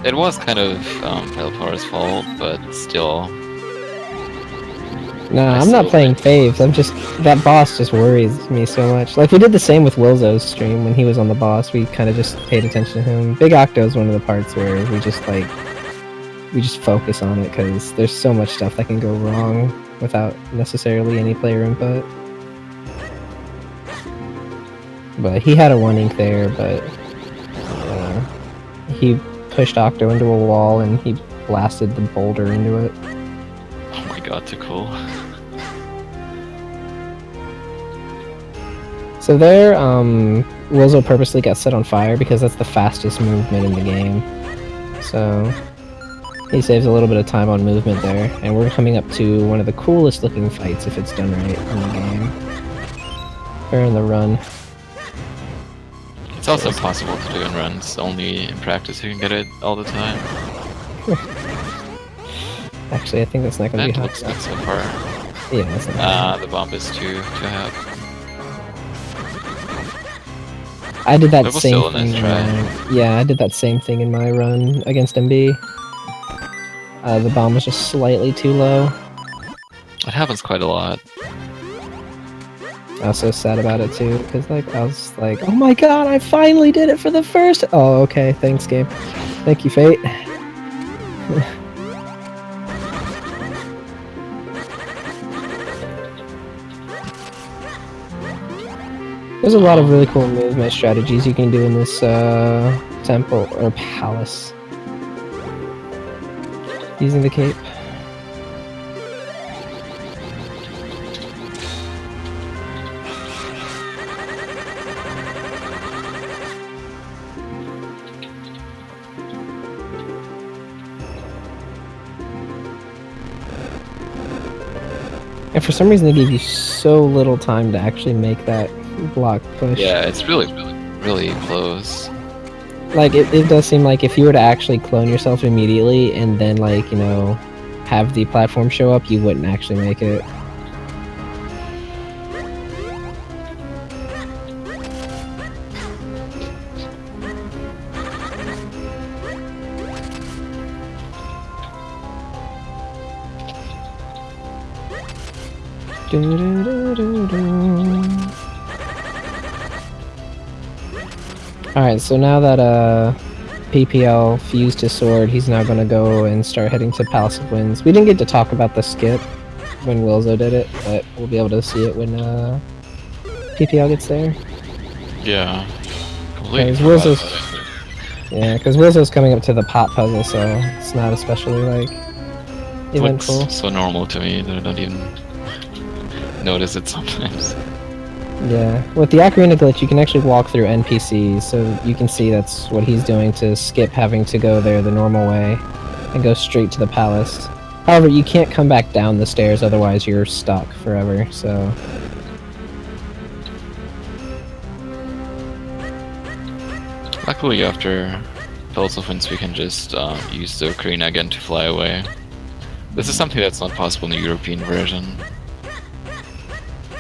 It was kind of Pelpar's fault, but still. No, I'm not playing faves. I'm just... That boss just worries me so much. Like, we did the same with Wilzo's stream when he was on the boss. We kind of just paid attention to him. Big Octo is one of the parts where we just, like... We just focus on it, because there's so much stuff that can go wrong without necessarily any player input. But he had a 1 ink there, but... he pushed Octo into a wall, and he blasted the boulder into it. Oh my god, too cool. So there, Wilzo purposely got set on fire because that's the fastest movement in the game. So he saves a little bit of time on movement there, and we're coming up to one of the coolest looking fights if it's done right in the game. Or in the run. It's also impossible to do in runs, only in practice you can get it all the time. Actually, I think that's not gonna be That hot. looks good so far. Yeah, that's not The bomb is too high. I did that was same still a nice thing. try. Yeah, I did that same thing in my run against MB. The bomb was just slightly too low. It happens quite a lot. I was so sad about it too, because like I was like, oh my god, I finally did it for the first. Oh, okay, thanks, game. Thank you, Fate. There's a lot of really cool movement strategies you can do in this temple or palace using the cape. And for some reason they gave you so little time to actually make that block push. Yeah, it's really close. Like, it does seem like if you were to actually clone yourself immediately and then, like, you know, have the platform show up, you wouldn't actually make it. Alright, so now that PPL fused his sword. He's now going to go and start heading to Palace of Winds. We didn't get to talk about the skip when Wilzo did it, but we'll be able to see it when PPL gets there. Yeah. Completely because Wilzo's coming up to the pot puzzle, so it's not especially like eventful. Looks so normal to me that I don't even notice it sometimes. Yeah, with the Ocarina glitch, you can actually walk through NPCs, so you can see that's what he's doing to skip having to go there the normal way and go straight to the palace. However, you can't come back down the stairs, otherwise you're stuck forever, so... Luckily, after Palace of Winds, we can just use the Ocarina again to fly away. This is something that's not possible in the European version.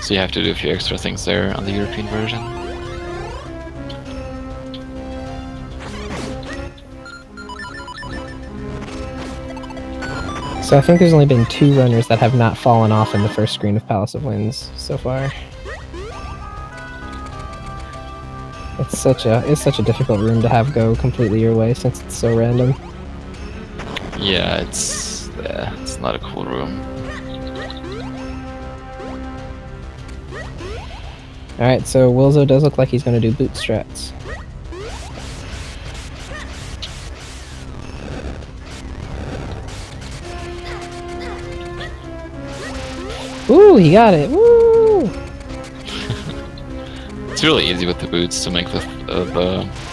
So you have to do a few extra things there on the European version. So I think there's only been 2 runners that have not fallen off in the first screen of Palace of Winds so far. It's such a difficult room to have go completely your way since it's so random. Yeah, it's not a cool room. Alright, so Wilzo does look like he's going to do bootstraps. Ooh, he got it! Woo! It's really easy with the boots to make the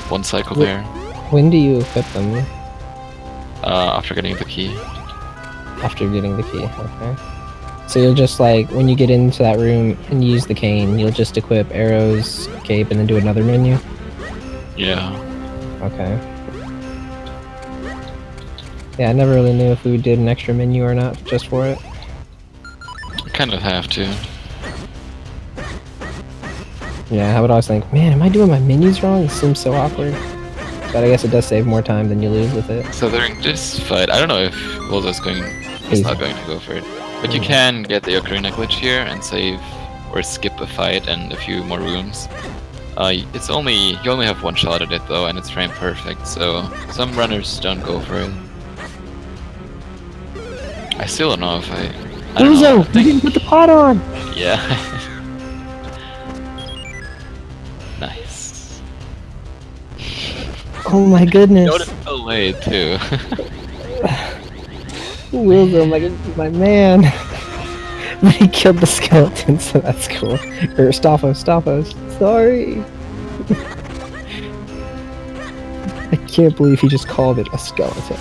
one cycle there. When do you equip them? After getting the key. After getting the key, okay. So you'll just like, when you get into that room and use the cane, you'll just equip arrows, cape, and then do another menu? Yeah. Okay. Yeah, I never really knew if we did an extra menu or not, just for it. Kind of have to. Yeah, I would always think, man, am I doing my menus wrong? It seems so awkward. But I guess it does save more time than you lose with it. So during this fight, I don't know if Wilzo's going... He's not going to go for it. But you can get the Ocarina glitch here and save or skip a fight and a few more rooms. You only have one shot at it though, and it's frame perfect, so some runners don't go for it. I still don't know if I don't know. Wilzo, you didn't put the pot on! Yeah. Nice. Oh my goodness. Notice the delay too. Wilzo, my man. But he killed the skeleton, so that's cool. Or Staphos. Sorry. I can't believe he just called it a skeleton.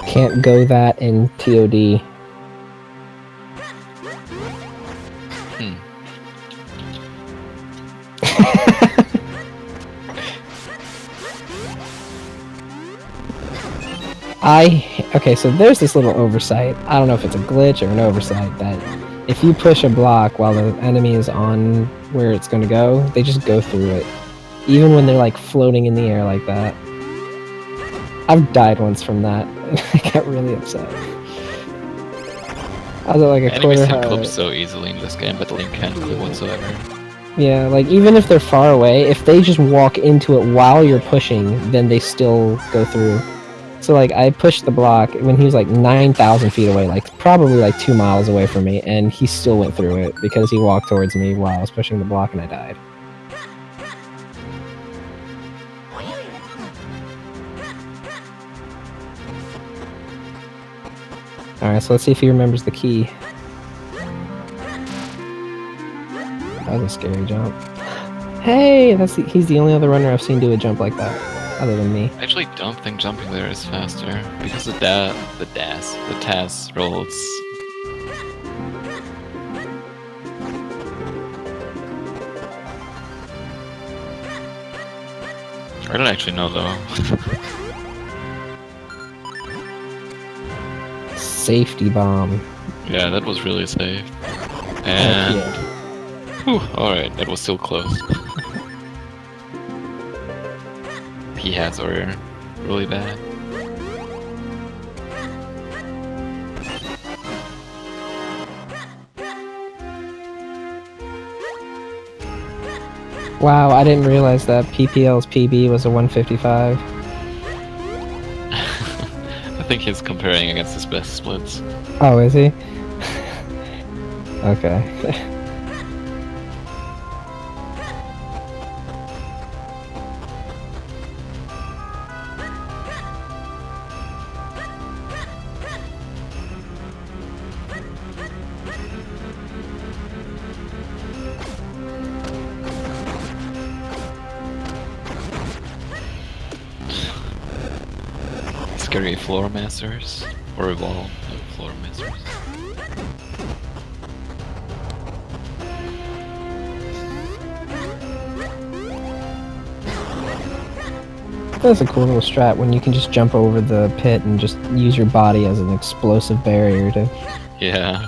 Can't go that in TOD. Okay, so there's this little oversight. I don't know if it's a glitch or an oversight that if you push a block while the enemy is on where it's going to go, they just go through it. Even when they're like floating in the air like that. I've died once from that. I got really upset. I was at like a Enemies quarter can height. clip so easily in this game, but Link can't clip whatsoever. Yeah, like even if they're far away, if they just walk into it while you're pushing, then they still go through. So like I pushed the block when he was like 9,000 feet away, like probably like 2 miles away from me, and he still went through it because he walked towards me while I was pushing the block and I died. Alright, so let's see if he remembers the key. That was a scary jump. Hey, he's the only other runner I've seen do a jump like that, other than me. I actually don't think jumping there is faster, because the TAS rolls. I don't actually know though. Safety bomb. Yeah, that was really safe. And whew, alright, that was still close. P-hats or really bad. Wow, I didn't realize that PPL's PB was a 155. I think he's comparing against his best splits. Oh, is he? Okay. Scary floor masters or evolved floor masters. That's a cool little strat when you can just jump over the pit and just use your body as an explosive barrier to... Yeah.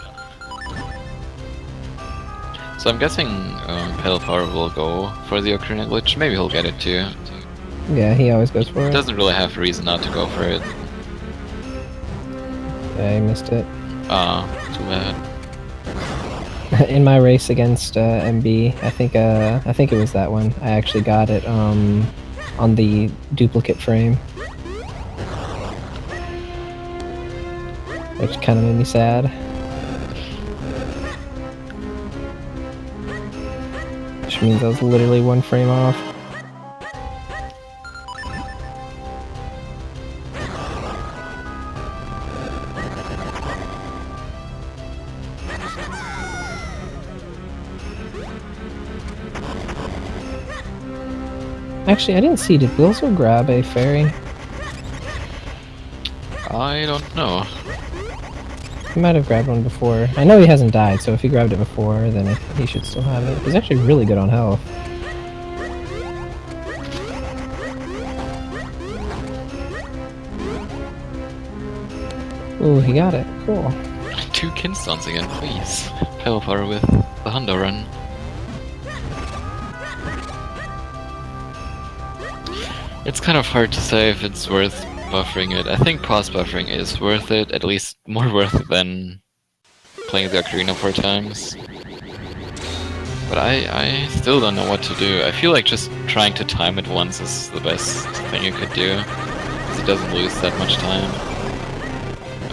So I'm guessing Pedal Power will go for the Ocarina glitch. Maybe he'll get it too. Yeah, he always goes for it. Doesn't really have a reason not to go for it. Yeah, he missed it. Ah, too bad. In my race against MB, I think it was that one. I actually got it on the duplicate frame, which kind of made me sad. Which means I was literally one frame off. Actually, I didn't see. Did Wilzo grab a fairy? I don't know. He might have grabbed one before. I know he hasn't died, so if he grabbed it before, then he should still have it. He's actually really good on health. Ooh, he got it. Cool. 2 Kinstones again, please. Pedal Power with the Honda run. It's kind of hard to say if it's worth buffering it. I think pause buffering is worth it, at least more worth it than playing the Ocarina 4 times. But I still don't know what to do. I feel like just trying to time it once is the best thing you could do, because it doesn't lose that much time.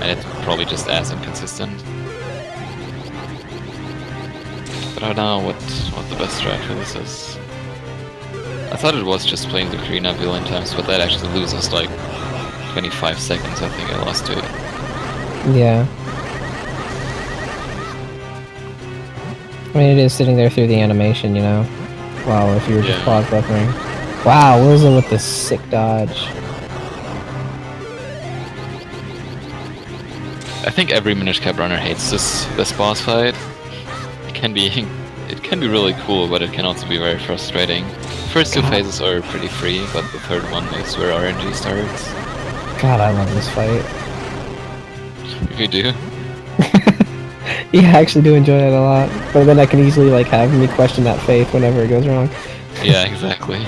And it's probably just as inconsistent. But I don't know what the best strat for this is. I thought it was just playing the Ocarina a billion times, but that actually loses like 25 seconds, I think I lost to it. Yeah. I mean, it is sitting there through the animation, you know? Wow, if you were just pause buffering. Wow, Wilzo with the sick dodge. I think every Minish Cap runner hates this boss fight. It can be really cool, but it can also be very frustrating. The first 2 phases are pretty free, but the third one is where RNG starts. God, I love this fight. You do? Yeah, I actually do enjoy it a lot. But then I can easily like have me question that faith whenever it goes wrong. Yeah, exactly.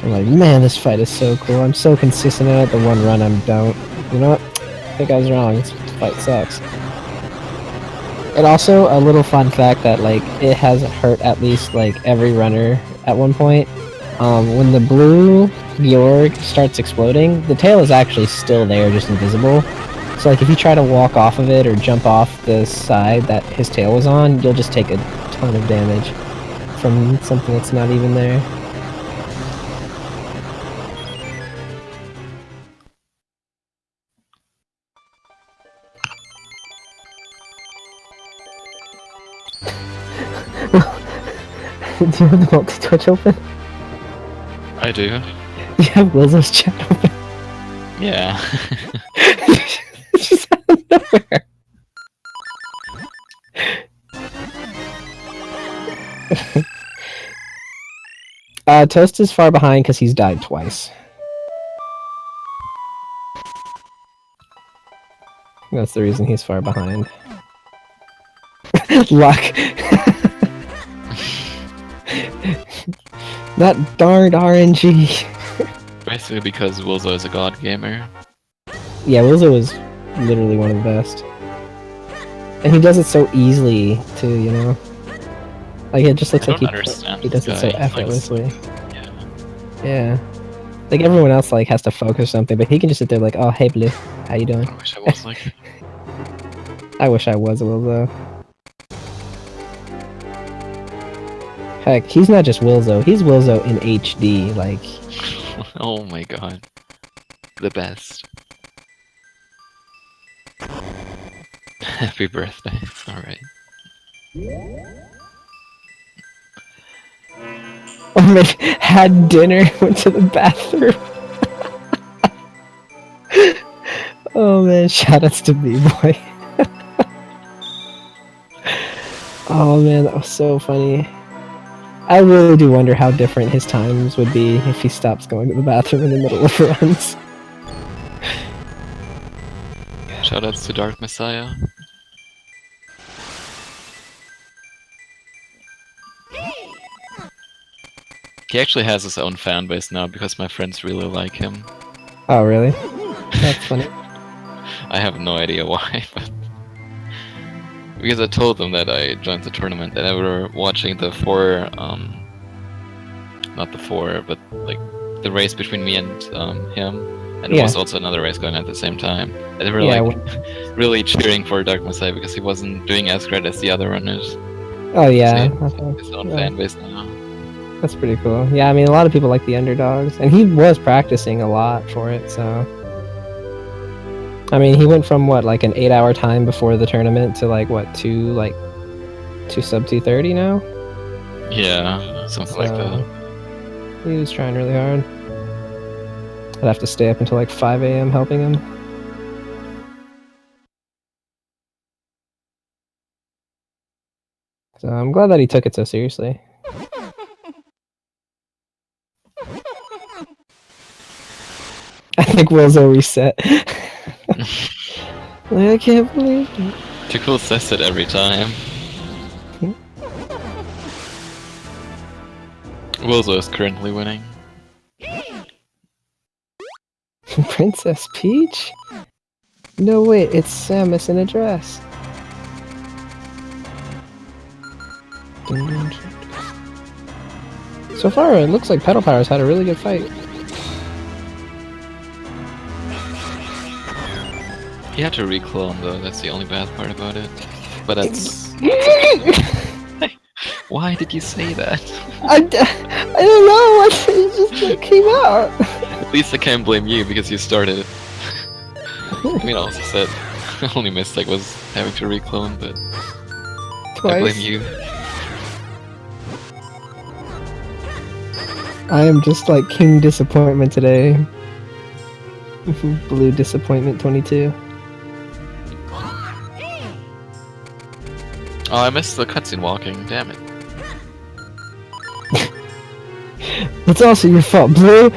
I'm like, man, this fight is so cool. I'm so consistent at it. The one run I don't. You know what? I think I was wrong. This fight sucks. And also, a little fun fact that like it has hurt at least like every runner at one point. When the blue Bjorg starts exploding, the tail is actually still there, just invisible. So like if you try to walk off of it or jump off the side that his tail was on, you'll just take a ton of damage from something that's not even there. Do you have the multi-twitch open? I do. Do you have Wilzo's chat open? Yeah. It's just out of nowhere. Toast is far behind because he's died twice. That's the reason he's far behind. Luck. That darned RNG. basically because Wilzo is a god gamer. Yeah, Wilzo is literally one of the best. And he does it so easily, too, you know? Like, it just looks I like don't understand he does this it so guy. effortlessly. Yeah. Yeah. Like, everyone else, like, has to focus or something, but he can just sit there like, oh, hey, Blue, how you doing? I wish I was like him. I wish I was Wilzo. Heck, he's not just Wilzo, he's Wilzo in HD, like... Oh my god. The best. Happy birthday. Alright. Oh man, had dinner, went to the bathroom. Oh man, shoutouts to B-Boy. Oh man, that was so funny. I really do wonder how different his times would be if he stops going to the bathroom in the middle of runs. Shoutouts to Dark Messiah. He actually has his own fan base now because my friends really like him. Oh really? That's funny. I have no idea why, but... Because I told them that I joined the tournament and they were watching the not the four, but like the race between me and him. And there was also another race going on at the same time. And they were like really cheering for Dark Messiah because he wasn't doing as great as the other runners. Oh yeah. So his own fan base now. That's pretty cool. Yeah, I mean a lot of people like the underdogs. And he was practicing a lot for it, so... I mean, he went from what, like an 8-hour time before the tournament to like what, 2 sub 2:30 now? Yeah, something like that. He was trying really hard. I'd have to stay up until like 5 AM helping him. So I'm glad that he took it so seriously. I think Wilzo reset. Like, I can't believe it. Tickle says it every time. Wilzo is currently winning. Princess Peach? No wait, it's Samus in a dress. So far, it looks like Pedal Power's had a really good fight. He had to reclone though, that's the only bad part about it. But that's... Why did you say that? I don't know, it just came out. At least I can't blame you because you started it. I mean, I also said the only mistake was having to reclone, but... Twice. I blame you. I am just like King Disappointment today. Blue Disappointment 22. Oh, I missed the cutscene walking, damn it. It's also your fault, Blue!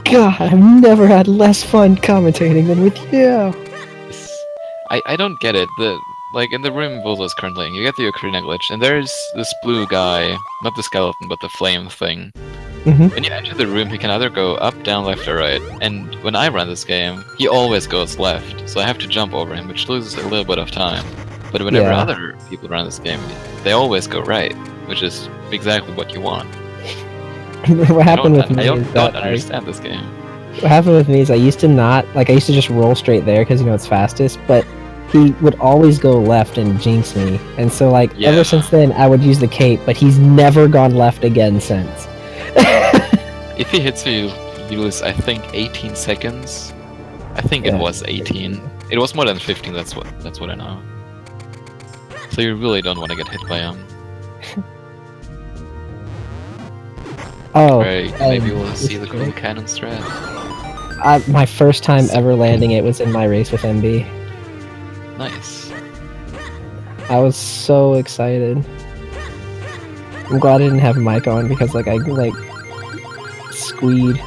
God, I've never had less fun commentating than with you! I don't get it. Like, in the room Wilzo is currently in, you get the Ocarina glitch, and there's this blue guy, not the skeleton, but the flame thing. When you enter the room, he can either go up, down, left, or right. And when I run this game, he always goes left, so I have to jump over him, which loses a little bit of time. But whenever other people run this game, they always go right, which is exactly what you want. What happened with me I is don't understand this game. What happened with me is I used to not, like I used to just roll straight there because you know it's fastest, but he would always go left and jinx me. And so like ever since then I would use the cape, but he's never gone left again since. If he hits you, you lose I think 18 seconds. I think it was 18. It was more than 15, that's what I know. So you really don't want to get hit by him. Oh, right, maybe we'll see the cool cannon strat. My first time ever landing it was in my race with MB. Nice. I was so excited. I'm glad I didn't have mic on because like I like squeed.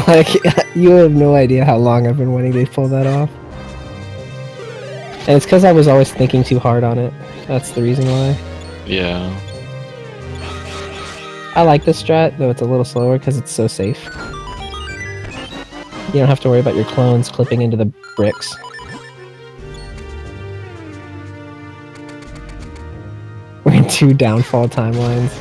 Like you have no idea how long I've been wanting to pull that off. And it's because I was always thinking too hard on it. That's the reason why. Yeah. I like this strat, though it's a little slower because it's so safe. You don't have to worry about your clones clipping into the bricks. We're in 2 downfall timelines.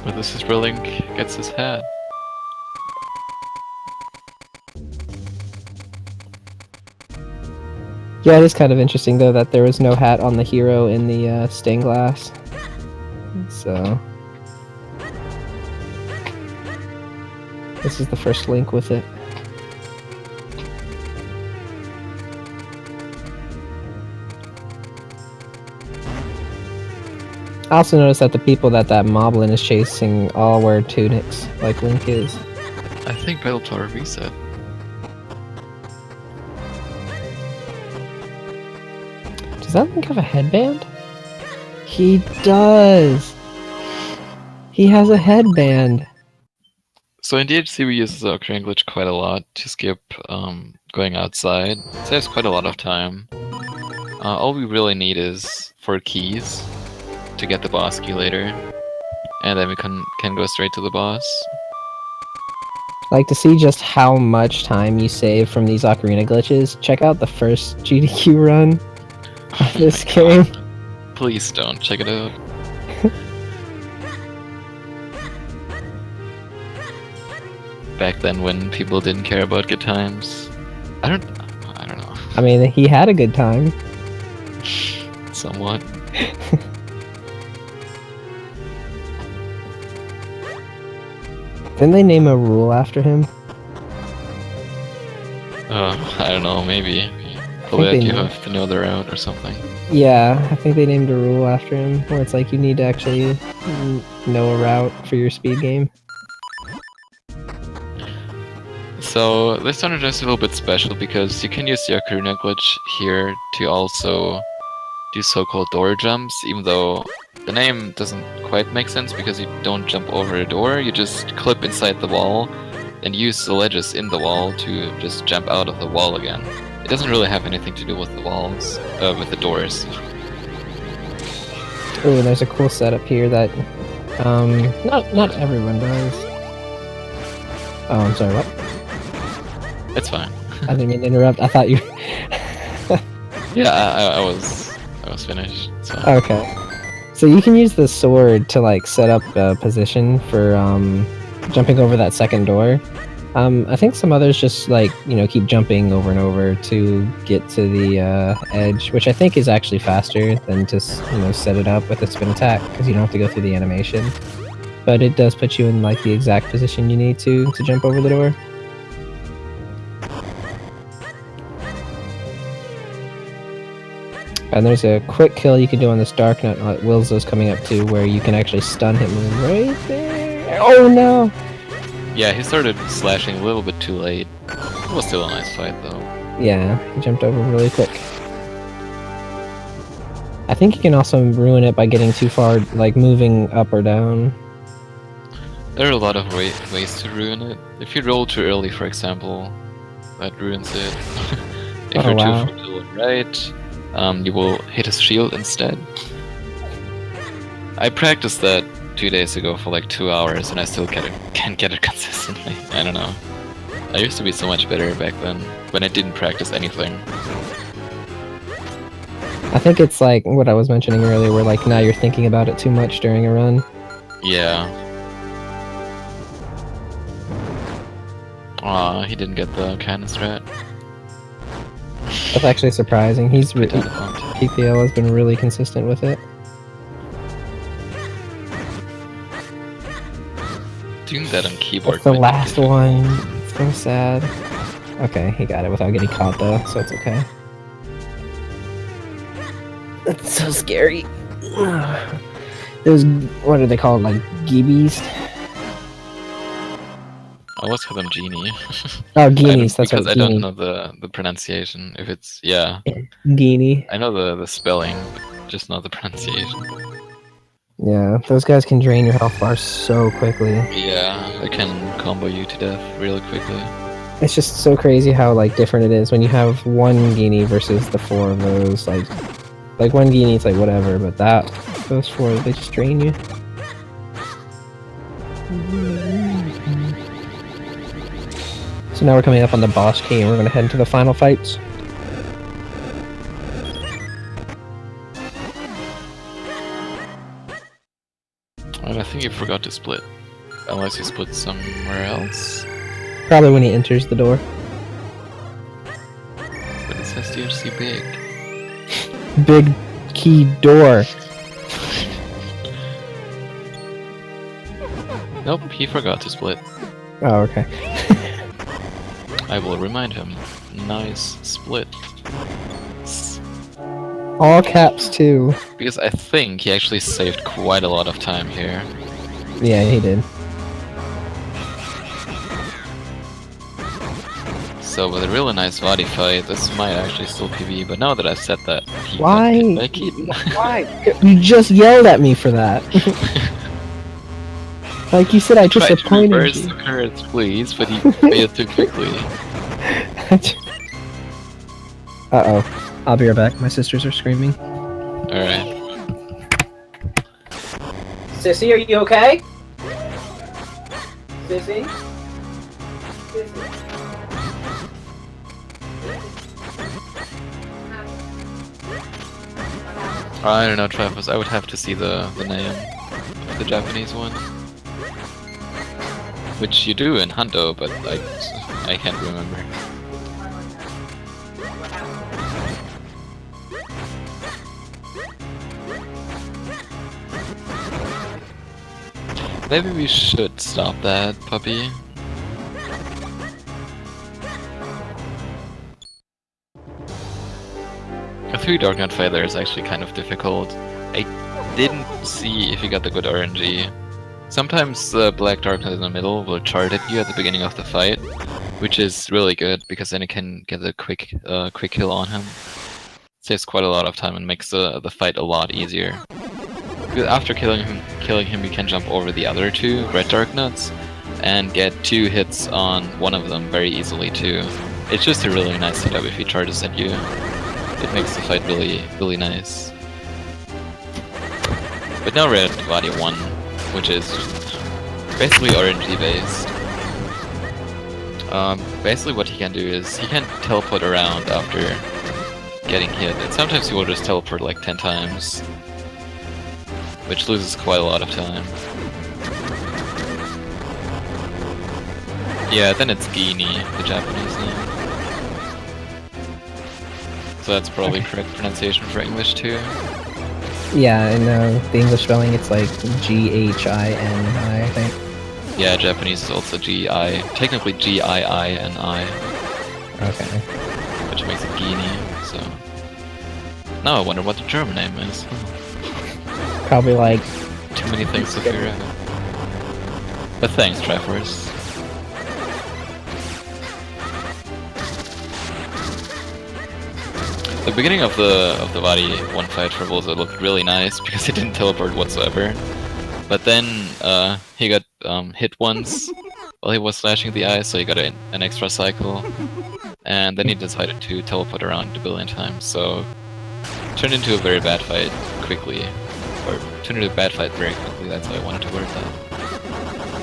But this is where Link gets his hat. Yeah, it is kind of interesting though that there was no hat on the hero in the stained glass. So this is the first Link with it. I also noticed that the people that Moblin is chasing all wear tunics, like Link is. I think Battle Tower reset. Does that Link have a headband? He does! He has a headband! So in DHC we use the occurring glitch quite a lot to skip going outside. It saves quite a lot of time. All we really need is 4 keys to get the boss key later, and then we can go straight to the boss. Like, to see just how much time you save from these ocarina glitches, check out the first GDQ run of this game. God. Please don't check it out. Back then when people didn't care about good times. I don't know. I mean, he had a good time. Somewhat. Didn't they name a rule after him? I don't know, maybe. think You they have to know the route or something. Yeah, I think they named a rule after him, where it's like you need to actually know a route for your speed game. So this dungeon is a little bit special because you can use the ocarina glitch here to also do so-called door jumps, even though the name doesn't quite make sense because you don't jump over a door, you just clip inside the wall and use the ledges in the wall to just jump out of the wall again. It doesn't really have anything to do with the walls, with the doors. Ooh, there's a cool setup here that not everyone does. Oh, I'm sorry, what? It's fine. I didn't mean to interrupt. I thought you. Yeah, I was finished. So. Okay. So you can use the sword to like set up a position for jumping over that second door. I think some others just like, keep jumping over and over to get to the edge, which I think is actually faster than to set it up with a spin attack because you don't have to go through the animation. But it does put you in like the exact position you need to jump over the door. And there's a quick kill you can do on this Dark Nut Wilzo's coming up to, where you can actually stun him right there. Oh no! Yeah, he started slashing a little bit too late. It was still a nice fight though. Yeah, he jumped over really quick. I think you can also ruin it by getting too far, like moving up or down. There are a lot of ways to ruin it. If you roll too early, for example, that ruins it. If you're too far to the right, you will hit his shield instead. I practiced that 2 days ago for like 2 hours and I still can't get it consistently. I don't know. I used to be so much better back then, when I didn't practice anything. I think it's like what I was mentioning earlier, where like now you're thinking about it too much during a run. Yeah. Aw, he didn't get the cannon strat. That's actually surprising. PPL has been really consistent with it. Doing that on keyboard. It's the last one. It's so sad. Okay, he got it without getting caught though, so it's okay. That's so scary. Those, what are they called, like geebies? I always call them genie. Oh, guineas, that's because what I genie. don't know the pronunciation. If it's Guinea. I know the spelling, but just not the pronunciation. Yeah, those guys can drain your health bar so quickly. Yeah, they can combo you to death really quickly. It's just so crazy how like different it is when you have one Genie versus the 4 of those. Like one Genie, it's like whatever, but those 4, they just drain you. So now we're coming up on the boss key, and we're gonna head into the final fights. And I think you forgot to split. Unless you split somewhere else. Probably when he enters the door. But it says DHC big. Big key door. Nope, he forgot to split. Oh, okay. I will remind him. Nice split. All caps too. Because I think he actually saved quite a lot of time here. Yeah, he did. So with a really nice body fight, this might actually still PB, but now that I've said that, he Why? got hit by Keaton. Why? You just yelled at me for that. Like you said, I Try to disappointed reverse you. the currents, please, but he made it too quickly. Uh-oh. I'll be right back. My sisters are screaming. Alright. Sissy, are you okay? Sissy? I don't know, Travis, I would have to see the name of the Japanese one. Which you do in Hundo, but I can't remember. Maybe we should stop that, puppy. A 3 Dark Knight fight there is actually kind of difficult. I didn't see if you got the good RNG. Sometimes the Black Dark Knight in the middle will charge at you at the beginning of the fight, which is really good because then you can get a quick kill on him. Saves quite a lot of time and makes the fight a lot easier. Because after killing him, you can jump over the other 2 Red Dark Knights and get 2 hits on one of them very easily too. It's just a really nice setup if he charges at you. It makes the fight really, really nice. But now we're at Body 1, which is basically RNG based. Basically what he can do is he can teleport around after getting hit, and sometimes he will just teleport like 10 times, which loses quite a lot of time. Yeah, then it's Genie, the Japanese name. So that's probably correct pronunciation for English too. Yeah, and the English spelling, it's like G-H-I-N-I, I think. Yeah, Japanese is also G-I, technically G-I-I-N-I. Okay. Which makes it Genie, so... Now I wonder what the German name is. Probably like... Too many things to figure out. But thanks, Triforce. The beginning of the body 1 fight for Wilzo looked really nice because he didn't teleport whatsoever. But then he got hit once while he was slashing the eye, so he got an extra cycle. And then he decided to teleport around a billion times, so turned into a very bad fight quickly. Or turned into a bad fight very quickly, that's how I wanted to word that.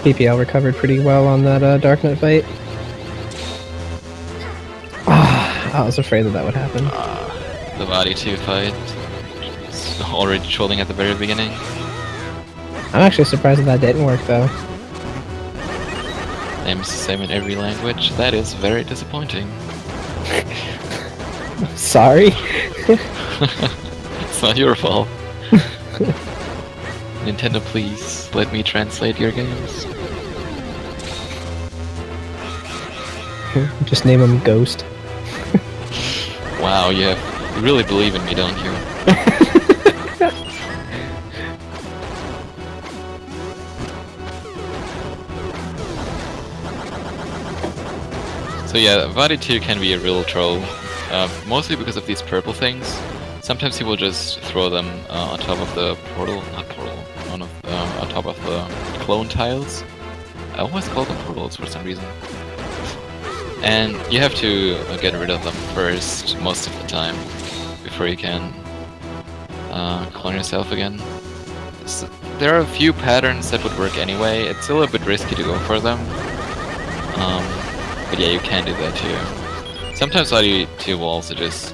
PPL recovered pretty well on that Dark Knight fight. I was afraid that would happen. The body 2 fight. It's already trolling at the very beginning. I'm actually surprised that didn't work though. Name's the same in every language. That is very disappointing. Sorry. It's not your fault. Nintendo, please let me translate your games. Just name him Ghost. Wow, you really believe in me, don't you? So yeah, Vadi 2 can be a real troll, mostly because of these purple things. Sometimes he will just throw them on top of the on top of the clone tiles. I always call them portals for some reason. And you have to get rid of them first, most of the time, before you can clone yourself again. So there are a few patterns that would work anyway. It's a little bit risky to go for them. But yeah, you can do that too. Sometimes all you do will also just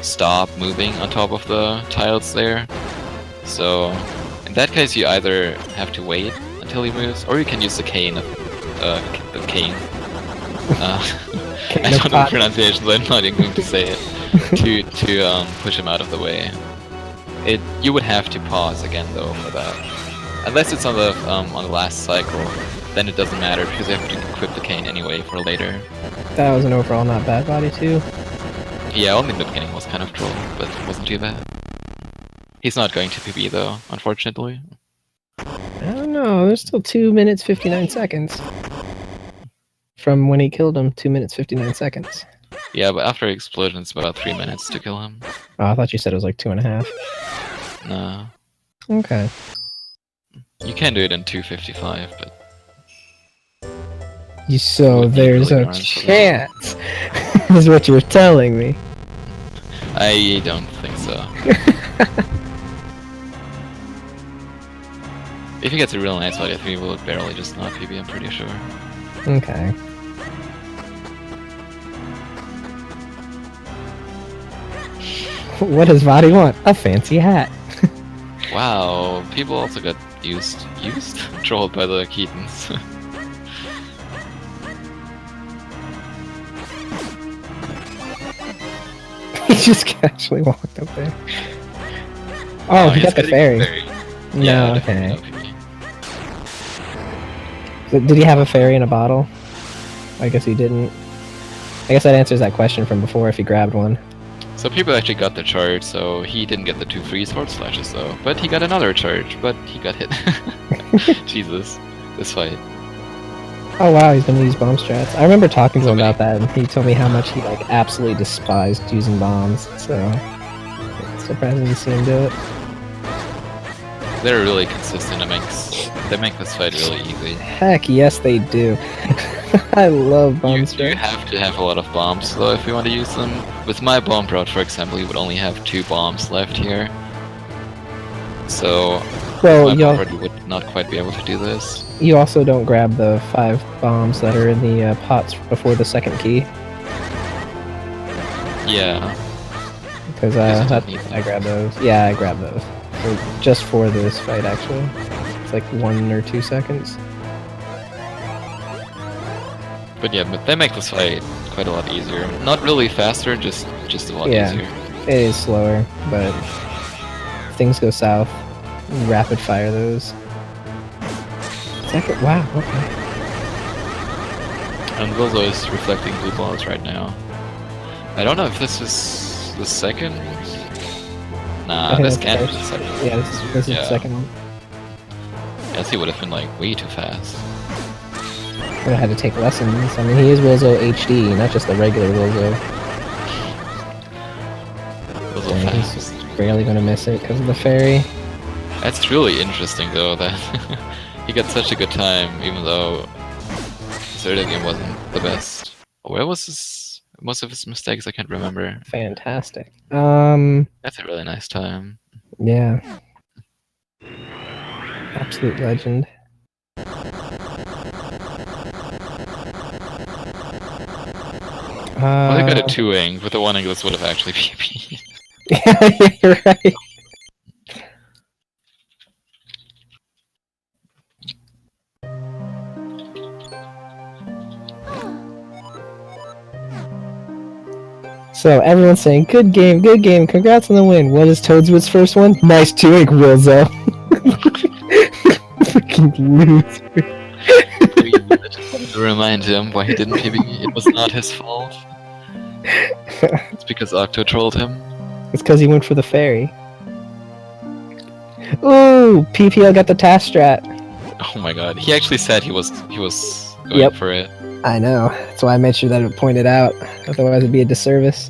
stop moving on top of the tiles there. So in that case, you either have to wait until he moves, or you can use the cane. The cane. I don't know the pronunciation, so I'm not even going to say it. to push him out of the way. You would have to pause again though for that, unless it's on the last cycle. Then it doesn't matter because you have to equip the cane anyway for later. That was an overall not bad body too. Yeah, only the beginning was kind of troll, but it wasn't too bad. He's not going to PB though, unfortunately. I don't know. There's still 2 minutes 59 seconds from when he killed him. 2 minutes 59 seconds. Yeah, but after explosion, it's about 3 minutes to kill him. Oh, I thought you said it was like 2.5. No. Okay. You can do it in 2:55, but. So there's a chance, is what you were telling me. I don't think so. If he gets a real nice body, I think he will barely just not PB, I'm pretty sure. Okay. What does Vadi want? A fancy hat. Wow, people also got trolled by the Keatons. He just casually walked up there. Oh, he got the fairy. No, Yeah, okay. So, did he have a fairy in a bottle? I guess he didn't. I guess that answers that question from before if he grabbed one. So people actually got the charge, so he didn't get the 2 free sword slashes though. But he got another charge, but he got hit. Jesus, this fight. Oh wow, he's gonna use bomb strats. I remember talking to him about that, and he told me how much he like absolutely despised using bombs. So it's surprising to see him do it. They're really consistent. They make this fight really easy. Heck yes, they do. I love bomb strats. You have to have a lot of bombs though if you want to use them. With my bomb route, for example, you would only have 2 bombs left here. So my bomb route would not quite be able to do this. You also don't grab the 5 bombs that are in the pots before the second key. Yeah. Because I grab those. Yeah, I grab those. Just for this fight, actually. It's like 1 or 2 seconds. But yeah, but they make this fight quite a lot easier. Not really faster, just a lot easier. It is slower, but if things go south, rapid fire those. Wow, okay. And Wilzo is reflecting blue balls right now. I don't know if this is the second. Nah, this can't be the second. Yeah, this is the second one. Yes, he would have been like way too fast. Would have had to take lessons. I mean, he is Wilzo HD, not just the regular Wilzo. Wilzo fast. He's barely gonna miss it because of the fairy. That's really interesting though, that he got such a good time, even though his early game wasn't the best. Where was most of his mistakes? I can't remember. Fantastic. That's a really nice time. Yeah. Absolute legend. Well, they got a 2-ing, with the 1-ing this would have actually PP. Yeah, you're right. So everyone's saying, good game, congrats on the win. What is Toadswood's first one? Nice 2-ing, Wilzo. Freaking loser. To remind him why he didn't PB, it was not his fault. It's because Octo trolled him. It's because he went for the fairy. Ooh, PPL got the task strat. Oh my god, he actually said he was going for it. I know. That's why I made sure that it pointed out. Otherwise, it'd be a disservice.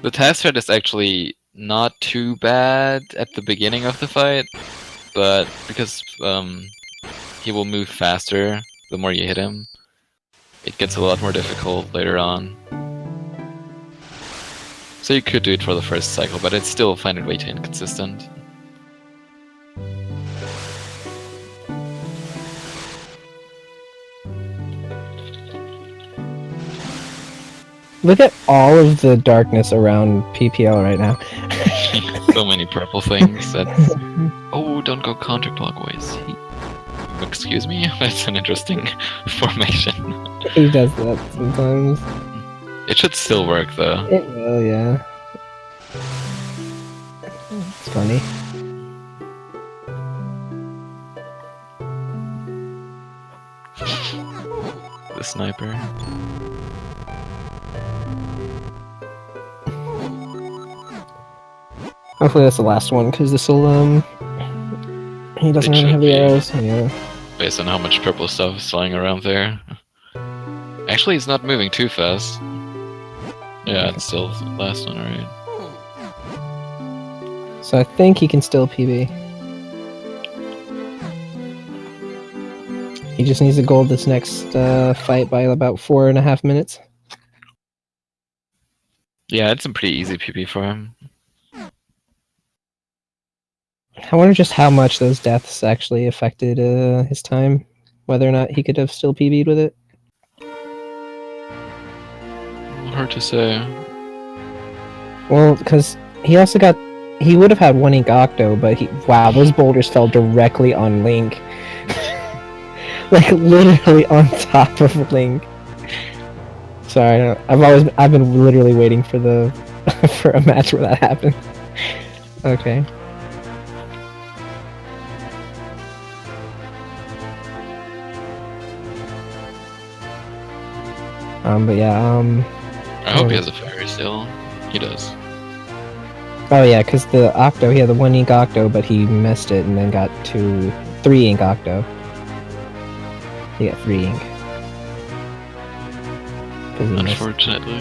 The task strat is actually not too bad at the beginning of the fight, but because he will move faster the more you hit him. It gets a lot more difficult later on. So you could do it for the first cycle, but I'd still find it way too inconsistent. Look at all of the darkness around PPL right now. So many purple things. That's... Oh, don't go counterclockwise. Excuse me? That's an interesting formation. He does that sometimes. It should still work though. It will, yeah. It's funny. The sniper. Hopefully that's the last one, because this will, he doesn't It really should have the be. arrows, yeah. Based on how much purple stuff is flying around there. Actually, it's not moving too fast. Yeah, it's still the last one, alright. So I think he can still PB. He just needs to gold this next fight by about 4.5 minutes. Yeah, it's a pretty easy PB for him. I wonder just how much those deaths actually affected his time. Whether or not he could have still PB'd with it. Hard to say. Well, because he also got... He would have had 1 ink octo, but he... Wow, those boulders fell directly on Link. Like, literally on top of Link. Sorry, I've been literally waiting for the... for a match where that happened. Okay. But yeah, I hope he has a fairy still. He does. Oh yeah, because the octo, he had the 1 ink octo, but he missed it and then got 3 ink octo. He got 3 ink. Unfortunately.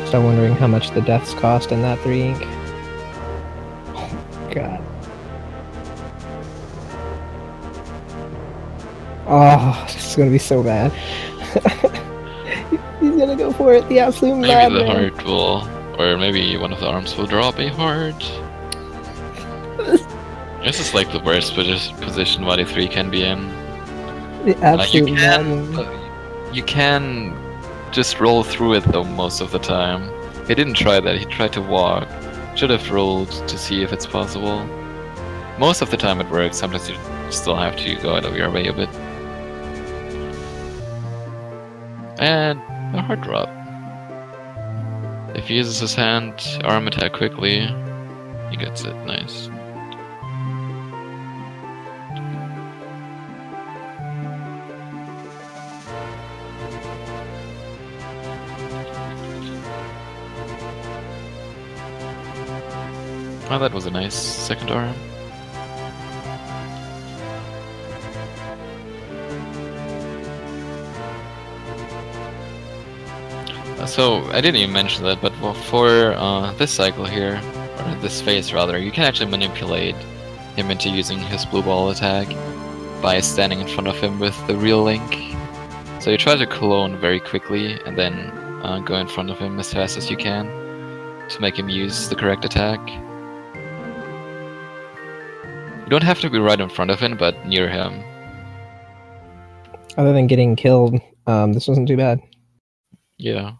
So I'm wondering how much the deaths cost in that 3 ink. Oh god. Oh, this is gonna be so bad. He's gonna go for it, the absolute Maybe the madman. heart will, or maybe one of the arms will drop a heart. This is like the worst position Wadi 3 can be in. The absolute madman. You can just roll through it though most of the time. He didn't try that, he tried to walk. Should have rolled to see if it's possible. Most of the time it works, sometimes you still have to go out of your way a bit. And a hard drop. If he uses his hand arm attack quickly, he gets it. Nice. Oh, that was a nice second arm. So, I didn't even mention that, but for this cycle here, or this phase rather, you can actually manipulate him into using his blue ball attack by standing in front of him with the real Link. So you try to clone very quickly and then go in front of him as fast as you can to make him use the correct attack. You don't have to be right in front of him, but near him. Other than getting killed, this wasn't too bad. Yeah.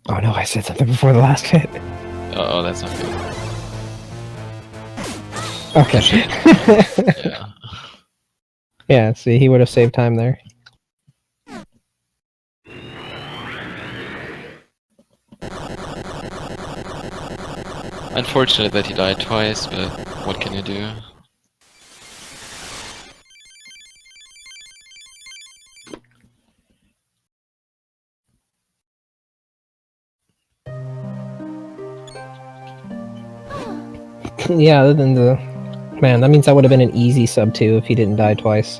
Oh no, I said something before the last hit. Oh, that's not good. Okay. Yeah. Yeah, see, he would have saved time there. Unfortunate that he died twice, but what can you do? Yeah, other than the... Man, that means that would have been an easy sub 2 if he didn't die twice.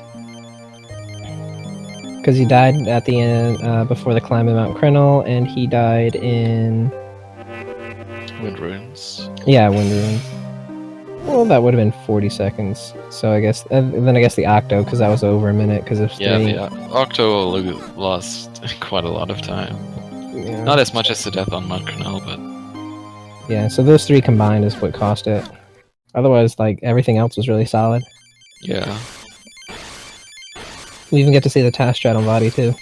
Because he died at the end, before the climb of Mount Crenel, and he died in... Wind Ruins. Yeah, Wind Ruins. Well, that would have been 40 seconds. So I guess, and then I guess the Octo, because that was over a minute, because of Yeah, 3. the Octo lost quite a lot of time. Yeah. Not as much as the death on Mount Cornell, but Yeah, so those 3 combined is what cost it. Otherwise, like, everything else was really solid. yeah. We even get to see the task strat on body, too.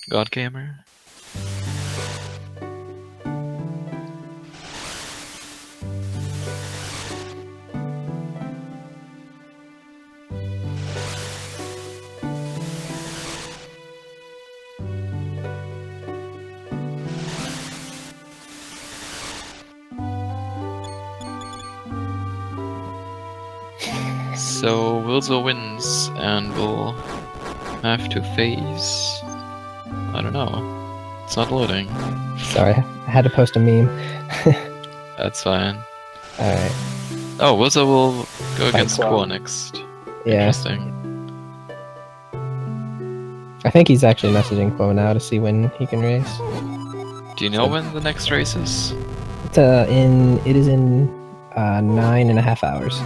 God Gamer. So Wilzo wins, and we'll have to face... I don't know. It's not loading. Sorry, I had to post a meme. That's fine. Alright. Oh, Wilzo will go Fight against Qua. Qua next. Yeah. Interesting. I think he's actually messaging Poe now to see when he can race. Do you know when the next race is? It is in 9.5 hours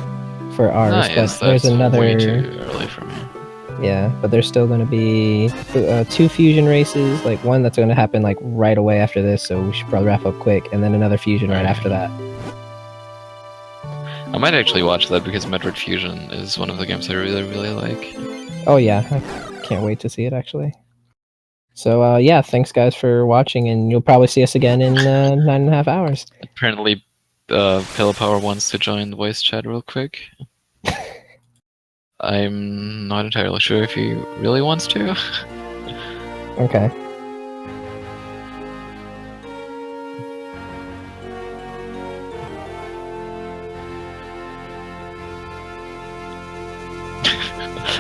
for ours, Nice, but there's that's another. way too early for me. Yeah, but there's still going to be 2 fusion races, like one that's going to happen like right away after this, so we should probably wrap up quick, and then another fusion right after that. I might actually watch that because Metroid Fusion is one of the games I really, really like. Oh yeah, I can't wait to see it actually. So yeah, thanks guys for watching, and you'll probably see us again in 9.5 hours. Apparently, Pillow Power wants to join the voice chat real quick. I'm not entirely sure if he really wants to. Okay.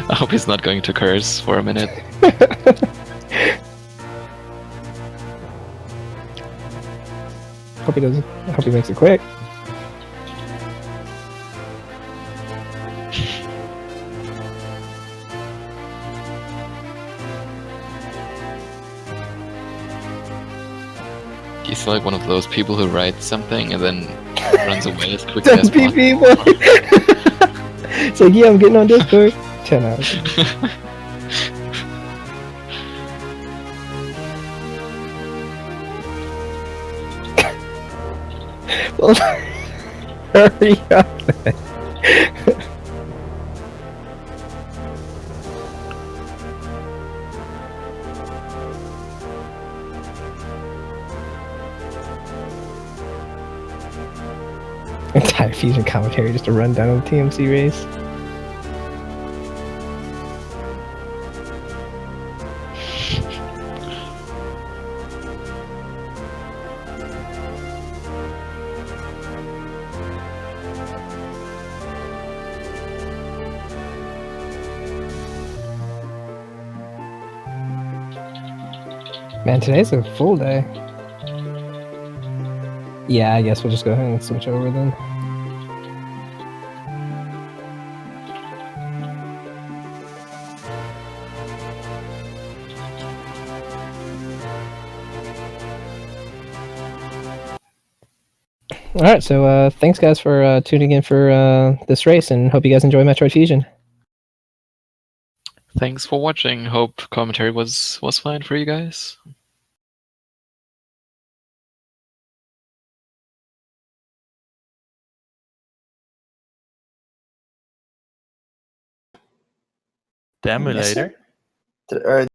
I hope he's not going to curse for a minute. Hope he doesn't. I hope he makes it quick. He's like one of those people who writes something and then runs away as quickly as possible. It's like, yeah, I'm getting on Discord. 10 hours. Well, hurry up then. Entire fusion commentary just to run down the TMC race. Man, today's a full day. Yeah, I guess we'll just go ahead and switch over then. Alright, so thanks guys for tuning in for this race, and hope you guys enjoy Metroid Fusion. Thanks for watching. Hope commentary was fine for you guys. The emulator?